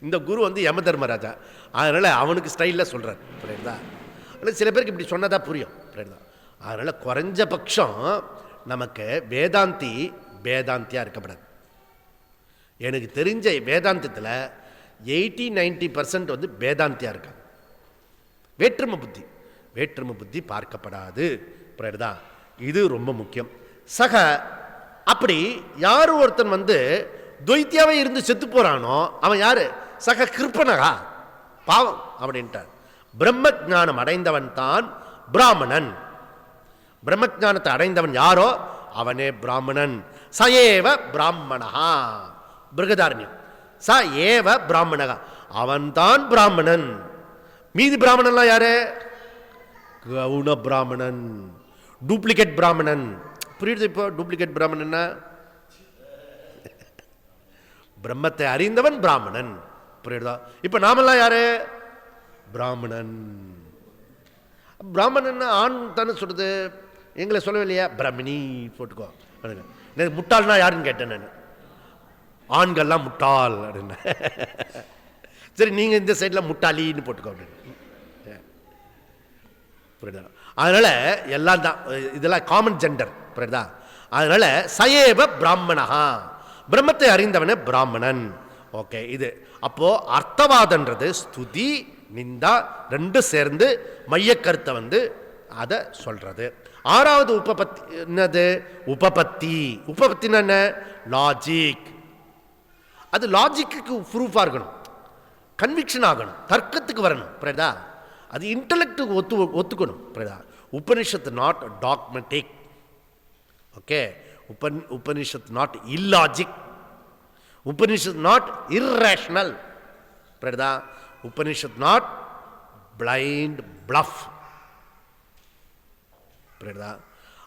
இந்த குரு வந்து யம தர்மராஜா, அதனால் அவனுக்கு ஸ்டைலில் சொல்கிறார். புரியுதா? ஆனால் சில பேருக்கு இப்படி சொன்னதாக புரியும். புரியுதா? அதனால் குறைஞ்சபட்சம் நமக்கு வேதாந்தியாக இருக்கப்படாது. எனக்கு தெரிஞ்ச வேதாந்தத்தில் 80-90% வந்து வேதாந்தியாக இருக்காங்க. வேற்றுமை புத்தி பார்க்கப்படாது. புரியுதா? இது ரொம்ப முக்கியம். சக அப்படி யார் ஒருத்தன் வந்து துவைத்தியாவே இருந்து செத்து போறானோ அவன் யாரு? சக கிருப்பனகா, பாவம் அப்படின்ட்டார். பிரம்ம ஞானம் அடைந்தவன் தான் பிராமணன். பிரம்ம ஞானத்தை அடைந்தவன் யாரோ அவனே பிராமணன். சயேவ பிராமணா. பிருகதாரண்யம். ச ஏவ பிராமணகா, அவன்தான் பிராமணன். மீதி பிராமணன்லாம் யாரு? கவுன பிராமணன், டூப்ளிகேட் பிராமணன். புரியுது? இப்போ டூப்ளிகேட் பிராமணன் பிரம்மத்தை அறிந்தவன் பிராமணன். புரியுதா? இப்போ நாமெல்லாம் யாரு? பிராமணன். பிராமணன் ஆண் தானே சொல்றது, எங்களை சொல்லவே இல்லையா? பிராமணி போட்டுக்கோ. முட்டாள்னா யாருன்னு கேட்டேன் நான். ஆண்கள்லாம் முட்டாள் அப்படின்னு. சரி, நீங்கள் இந்த சைடில் முட்டாளின்னு போட்டுக்கோ அப்படின்னு. புரியுதா? அதனால எல்லாம் தான், இதெல்லாம் காமன் ஜெண்டர். புரியுதா? அதனால சயேவ பிராமணஹா, பிரம்மத்தை அறிந்தவனே பிராமணன். ஓகே, இது அப்போ அர்த்தவாதன்றது ஸ்துதி நிந்தா ரெண்டு சேர்ந்து மைய கருத்தை வந்து அதை சொல்றது. ஆறாவது உபபத்தி என்னது? உபபத்தின்னா என்ன? லாஜிக். அது லாஜிக்கு ப்ரூஃபாக இருக்கணும், கன்விக்ஷன் ஆகணும், தர்க்கத்துக்கு வரணும். புரியுதா? அது இன்டலெக்டுக்கு ஒத்துக்கணும். புரியுதா? Upanishad not dogmatic. Okay, Upanishad not illogical, Upanishad not irrational. புரியுதா? Upanishad not blind bluff. புரியுதா?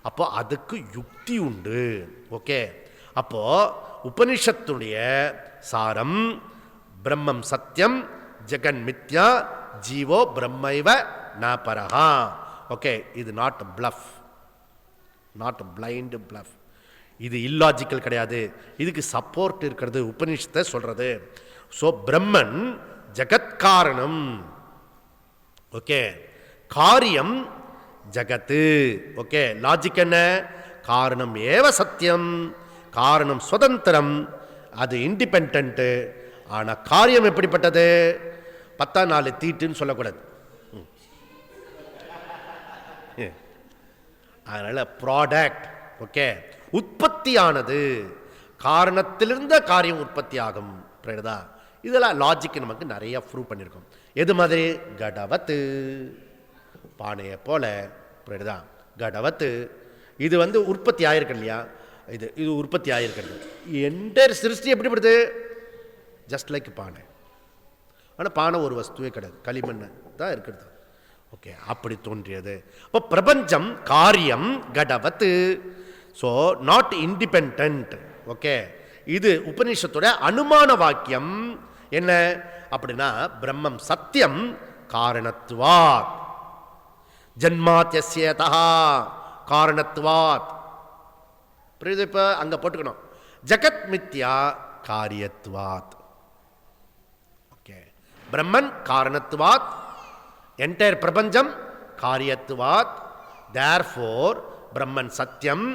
அப்போ அதுக்கு யுக்தி உண்டு. ஓகே, அப்போ உபனிஷத்துடைய சாரம் பிரம்மம் சத்தியம், ஜெகன் மித்யா, ஜீவோ பிரம்மைவ ந பரஹா. ஓகே, இது not bluff, not blind bluff. இது இல்லாஜிக்கல் கிடையாது. இதுக்கு சப்போர்ட் இருக்கிறது உபனிஷத்தை சொல்றது. ஸோ பிரம்மன் ஜகத்காரணம். ஓகே, காரியம் ஜகத்து. ஓகே, லாஜிக் என்ன? காரணம் ஏவ சத்தியம், காரணம் சுதந்திரம், அது இண்டிபெண்ட். ஆனால் காரியம் எப்படிப்பட்டது? 10 தீட்டுன்னு சொல்லக்கூடாது. அதனால ப்ராடக்ட். ஓகே, உற்பத்தியானது காரணத்திலிருந்த காரியம் உற்பத்தி ஆகும். புரியுதா? இதெல்லாம் லாஜிக் நமக்கு நிறைய ப்ரூவ் பண்ணியிருக்கோம். எது மாதிரி? கடவத்து, பானையை போல. புரியுதா? கடவத்து இது வந்து உற்பத்தி ஆகிருக்கு இல்லையா, இது இது உற்பத்தி ஆகிருக்கிறது. என்டையர் சிருஷ்டி எப்படிப்படுது? ஜஸ்ட் லைக் பானை. ஆனால் பானை ஒரு வஸ்துவே கிடையாது, களிமண் தான் இருக்கிறது. ஓகே, அப்படி தோன்றியது. அப்போ பிரபஞ்சம் காரியம் கடவத்து, ஸோ நாட் இண்டிபெண்ட். ஓகே, இது உபநிஷத்தோட அனுமான வாக்கியம். என்ன அப்படின்னா, பிரம்மம் சத்தியம் காரணத்துவாத், ஜன்மாத்யஸ்யதா காரணத்துவாத். புரியுது? இப்போ அங்கே போட்டுக்கணும், ஜகத் மித்யா காரியத்துவாத். ஓகே, பிரம்மன் காரணத்துவாத், என்டையர் பிரபஞ்சம் காரியத்துவாத். தேர்ஃபோர் பிரம்மன் சத்தியம்,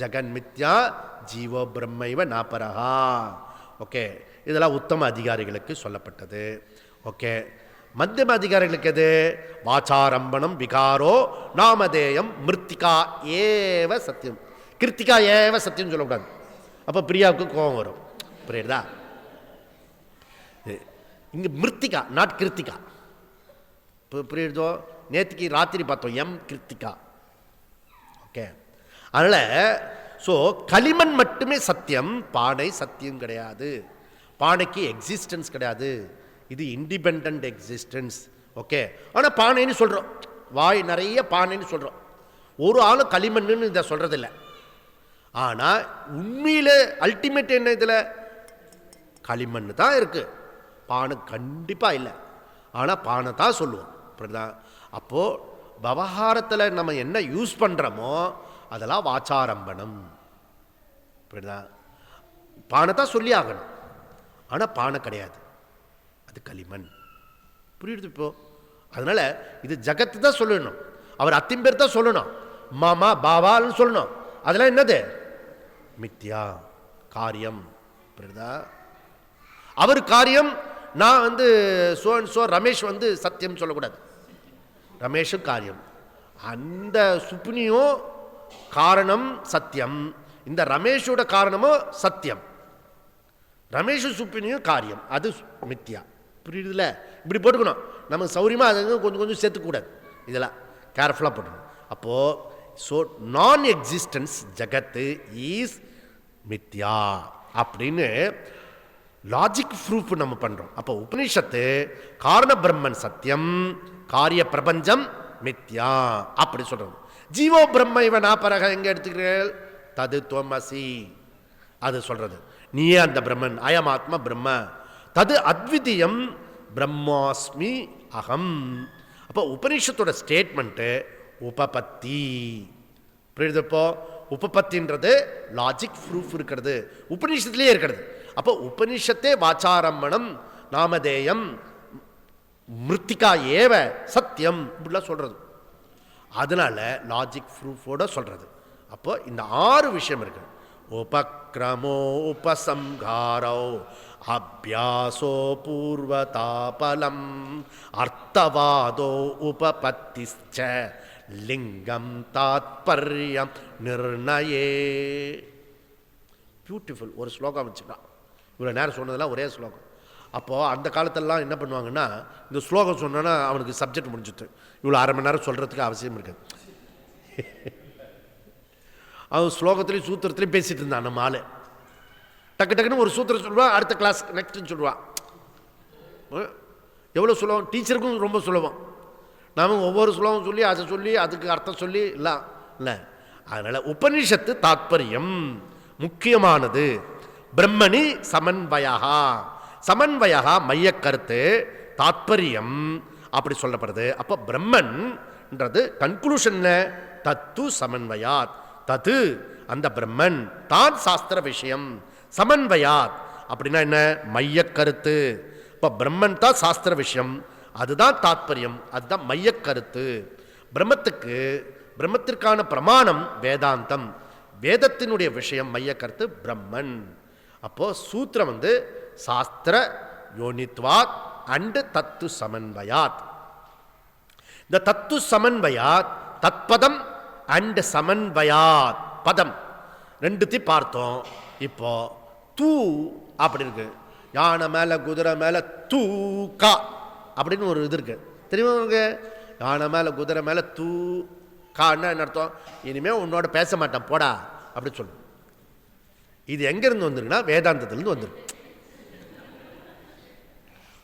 ஜகன் மித்யா, ஜீவோ பிரம்மைவ நாபரஹா. ஓகே, இதெல்லாம் உத்தம அதிகாரிகளுக்கு சொல்லப்பட்டது. ஓகே, மத்தியம அதிகாரிகளுக்கு எது? வாச்சாரம்பணம் விகாரோ நாமதேயம் மிருத்திகா ஏவ சத்தியம். கிருத்திகா ஏவ சத்தியம் சொல்லக்கூடாது, அப்போ பிரியாவுக்கு கோபம் வரும். புரியுதா? இங்கே மிருத்திகா, நாட் கிருத்திகா. புரியுதோ? நேற்றுக்கு ராத்திரி பார்த்தோம் எம் கிருத்திகா. ஓகே, அதனால் ஸோ களிமண் மட்டுமே சத்தியம், பானை சத்தியம் கிடையாது. பானைக்கு எக்ஸிஸ்டன்ஸ் கிடையாது, இது இண்டிபெண்ட் எக்ஸிஸ்டன்ஸ். ஓகே, ஆனால் பானைன்னு சொல்கிறோம், வாய் நிறைய பானைன்னு சொல்கிறோம். ஒரு ஆளும் களிமண்ணுன்னு இதை சொல்கிறதில்ல. ஆனால் உண்மையில் அல்டிமேட் என்ன? இதில் களிமண் தான் இருக்குது, பானை கண்டிப்பாக இல்லை. ஆனால் பானை தான் சொல்லுவோம். அப்படிதான். அப்போது விவகாரத்தில் நம்ம என்ன யூஸ் பண்ணுறோமோ அதெல்லாம் வாச்சாரம்பணம். அப்படிதான், பானை தான் சொல்லி ஆகணும். ஆனால் பானை கிடையாது, அது களிமண். புரியுது இப்போ? அதனால் இது ஜகத்து தான் சொல்லணும், அவர் அத்திம்பேர் தான் சொல்லணும், மாமா பாபான்னு சொல்லணும். அதெல்லாம் என்னது? மித்யா காரியம். புரியுதா? அவர் காரியம். நான் வந்து சோ ரமேஷ் வந்து சத்தியம் சொல்லக்கூடாது, ரமேஷும் காரியம். அந்த சுப்னியும் காரணம் சத்தியம், இந்த ரமேஷோட காரணமும் சத்தியம். ரமேஷு சுப்பினியும் காரியம், அது மித்யா. புரியுதுல? இப்படி போட்டுக்கணும், நமக்கு சௌரியமாக அது கொஞ்சம் கொஞ்சம் சேர்த்துக்கூடாது. இதெல்லாம் கேர்ஃபுல்லாக போட்டுக்கணும். அப்போது ஸோ நான் எக்ஸிஸ்டன்ஸ் ஜகத்து ஈஸ் மித்யா அப்படின்னு லாஜிக் ப்ரூஃப் நம்ம பண்ணுறோம். அப்போ உபனிஷத்து காரண பிரம்மன் சத்தியம், காரிய பிரபஞ்சம் மித்யா அப்படி சொல்கிறது. ஜீவோ பிரம்ம இவன் நாப்பரக எங்கே எடுத்துக்கிறீர்கள்? தது துவமசி, அது சொல்கிறது. நீயே அந்த பிரம்மன், அயம் ஆத்மா பிரம்ம, தது அத்விதீயம் பிரம்மாஸ்மி அகம். அப்போ உபனிஷத்தோட ஸ்டேட்மெண்ட்டு உபபத்தி. புரியுதுப்போ? உபபத்தின்றது லாஜிக் ப்ரூஃப் இருக்கிறது, உபனிஷத்துலேயே இருக்கிறது. அப்போ உபனிஷத்தே வாச்சாரம்பணம் நாமதேயம் மிருத்திகா ஏவ சத்தியம் இப்படிலாம் சொல்கிறது. அதனால லாஜிக் ப்ரூஃபோட சொல்கிறது. அப்போ இந்த 6 விஷயம் இருக்கு. உபக்ரமோ உபசம்ஹாரோ அபியாசோ பூர்வதாபலம் அர்த்தவாதோ உபபத்திச்ச லிங்கம் தாத்பர்யம் நிர்ணயே. பியூட்டிஃபுல் ஒரு ஸ்லோகம் வச்சுக்கலாம். இவ்வளோ நேரம் சொன்னதெல்லாம் ஒரே ஸ்லோகம். அப்போது அந்த காலத்திலலாம் என்ன பண்ணுவாங்கன்னா, இந்த ஸ்லோகம் சொன்னோன்னா அவனுக்கு சப்ஜெக்ட் முடிஞ்சுட்டு இவ்வளோ அரை மணி நேரம் சொல்கிறதுக்கு அவசியம் இருக்குது. அவன் ஸ்லோகத்துலேயும் சூத்திரத்துலேயும் பேசிகிட்டு இருந்தான். நம்ம ஆள் டக்கு டக்குன்னு ஒரு சூத்திரம் சொல்லுவான், அடுத்த கிளாஸ் நெக்ஸ்ட்டுன்னு சொல்லுவான். எவ்வளோ சுலபம், டீச்சருக்கும் ரொம்ப சுலபம். நாம ஒவ்வொரு ஸ்லோகம் சொல்லி அதை சொல்லி அதுக்கு அர்த்தம் சொல்லி இல்லை. அதனால் உபனிஷத்து தாத்பரியம் முக்கியமானது. பிரம்மணி சமன்வயா, சமன்வயா மைய கருத்து, தாத்பரியம் அப்படி சொல்லப்படுது. அப்போ பிரம்மன்ன்றது கன்க்ளூஷன் தத்து சமன்வயாத், தத்து அந்த பிரம்மன் தான் சாஸ்திர விஷயம், சமன்வயாத் அப்படின்னா என்ன? மைய கருத்து. இப்போ பிரம்மன் தான் சாஸ்திர விஷயம், அதுதான் தாத்பரியம், அதுதான் மைய கருத்து. பிரம்மத்திற்கான பிரமாணம் வேதாந்தம், வேதத்தினுடைய விஷயம் மைய கருத்து பிரம்மன். அப்போ சூத்திரம் சாஸ்திர யோனித்வாத் அண்ட் தத்து சமன்வயாத். இந்த தத்து சமன்வயாத் தத்பதம் அண்ட் சமன்வயாத் பதம் ரெண்டுத்தையும் பார்த்தோம். இப்போ தூ அப்படி இருக்கு, யானை மேல குதிரை மேல தூக்கா அப்படின்னு ஒரு இது இருக்கு, தெரியுமா உங்களுக்கு? யானை மேல குதிரை மேல தூ கான்னா என்ன அர்த்தம்? இனிமேல் உன்னோட பேச மாட்டான் போடா அப்படி சொல்லு. இது எங்கேருந்து வந்துருக்குன்னா வேதாந்தத்திலேருந்து வந்துருக்கு.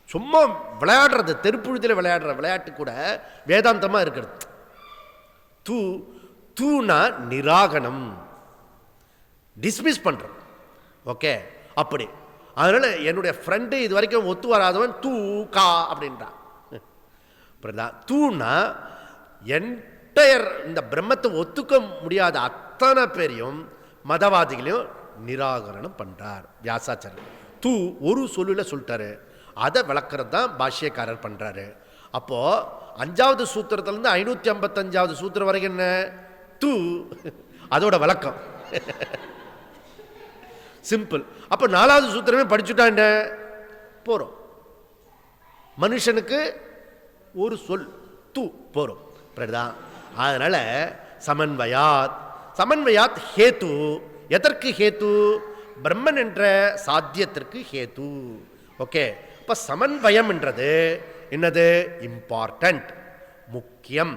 சும்மா விளையாடுறது, தெருப்புழுதில் விளையாடுற விளையாட்டு கூட வேதாந்தமாக இருக்கிறது. தூனா நிராகனம், டிஸ்மிஸ் பண்ணுறோம். ஓகே, அப்படி. அதனால் என்னுடைய ஃப்ரெண்டு இது வரைக்கும் ஒத்து வராதவன் தூ கா அப்படின்றான். தூனா என்டையர் இந்த பிரம்மத்தை ஒத்துக்க முடியாத அத்தனை பேரையும் மதவாதிகளையும் நிராகரணம் பண்ணுறார் வியாசாச்சாரியர். தூ ஒரு சொல்லில் சொல்லிட்டாரு, அதை விளக்கிறது தான் பாஷ்யக்காரர் பண்ணுறாரு. அப்போது 5வது சூத்திரத்துலேருந்து 555வது சூத்திரம் வரைக்கும் என்ன? தூ, அதோட விளக்கம் சிம்பிள். அப்போ 4வது சூத்திரமே படிச்சுட்டாண்ட போகிறோம். மனுஷனுக்கு ஒரு சொல் தூ போகிறோம். அதனால் சமன்வயாத் ஹேத்து. எதற்கு ஹேத்து? பிரம்மன் என்ற சாத்தியத்திற்கு ஹேத்து. ஓகே, இப்போ சமன்வயம் என்றது என்னது? இம்பார்ட்டன்ட், முக்கியம்,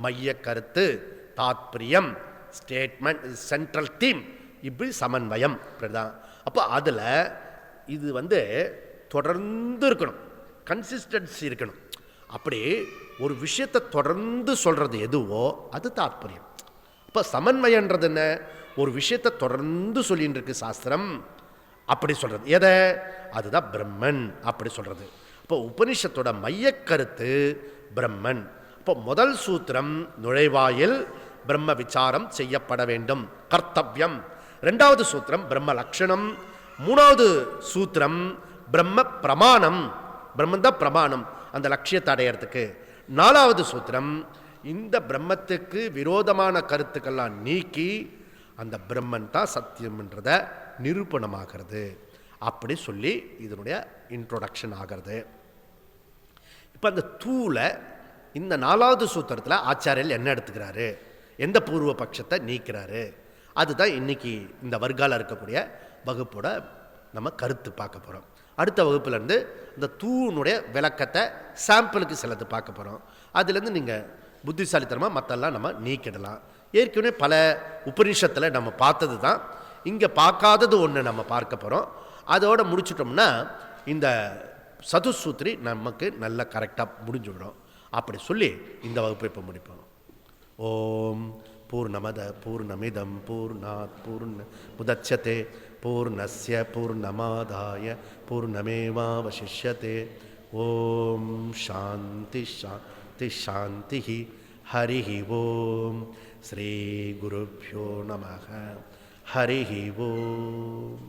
மைய கருத்து, தாத்பரியம், ஸ்டேட்மெண்ட், சென்ட்ரல் தீம், இப்படி சமன்வயம். அப்போ அதில் இது தொடர்ந்து இருக்கணும், கன்சிஸ்டன்சி இருக்கணும். அப்படி ஒரு விஷயத்தை தொடர்ந்து சொல்கிறது எதுவோ அது தாத்பரியம். அப்போ சமன்வயன்றது என்ன? ஒரு விஷயத்தை தொடர்ந்து சொல்லின்னு இருக்கு சாஸ்திரம், அப்படி சொல்கிறது எதை? அதுதான் பிரம்மன் அப்படி சொல்கிறது. இப்போ உபனிஷத்தோட மையக்கருத்து பிரம்மன். இப்போ முதல் சூத்திரம் நுழைவாயில் பிரம்ம விசாரம் செய்யப்பட வேண்டும், கர்த்தவ்யம். 2வது சூத்திரம் பிரம்ம லட்சணம். 3வது சூத்திரம் பிரம்ம பிரமாணம், பிரம்மன் தான் பிரமாணம் அந்த லட்சியத்தை அடையிறதுக்கு. 4வது சூத்திரம் இந்த பிரம்மத்துக்கு விரோதமான கருத்துக்கெல்லாம் நீக்கி அந்த பிரம்மன் தான் சத்தியம்ன்றத நிரூபணமாகிறது. அப்படி சொல்லி இதனுடைய இன்ட்ரோடக்ஷன் ஆகிறது. இப்போ அந்த தூள இந்த 4வது சூத்திரத்தில் ஆச்சாரியர் என்ன எடுத்துக்கிறாரு, எந்த பூர்வ பட்சத்தை நீக்கிறாரு, அதுதான் இன்னைக்கு இந்த வர்க்கால இருக்கக்கூடிய வகுப்போட நம்ம கருத்து பார்க்க போகிறோம். அடுத்த வகுப்புலேருந்து இந்த தூணுடைய விளக்கத்தை சாம்பிளுக்கு சிலது பார்க்க போகிறோம். அதுலேருந்து நீங்கள் புத்திசாலித்தனமாக மற்றெல்லாம் நம்ம நீக்கிடலாம். ஏற்கனவே பல உபநிஷத்தில் நம்ம பார்த்தது தான், இங்கே பார்க்காதது ஒன்று நம்ம பார்க்க போகிறோம். அதோடு முடிச்சிட்டோம்னா இந்த சதுசூத்ரி நமக்கு நல்ல கரெக்டாக முடிஞ்சுவிடும். அப்படி சொல்லி இந்த வகுப்பை இப்போ முடிப்போம். ஓம் பூர்ணமத பூர்ணமிதம் பூர்ணாத் பூர்ணமுதச்யதே பூர்ணஸ்ய பூர்ணமாதாய பூர்ணமேவாவசிஷ்யதே. ஓம் சாந்தி சாந்தி சாந்தி. ஹரி ஓம். ஸ்ரீ குருப்யோ நமः. ஹரி ஓம்.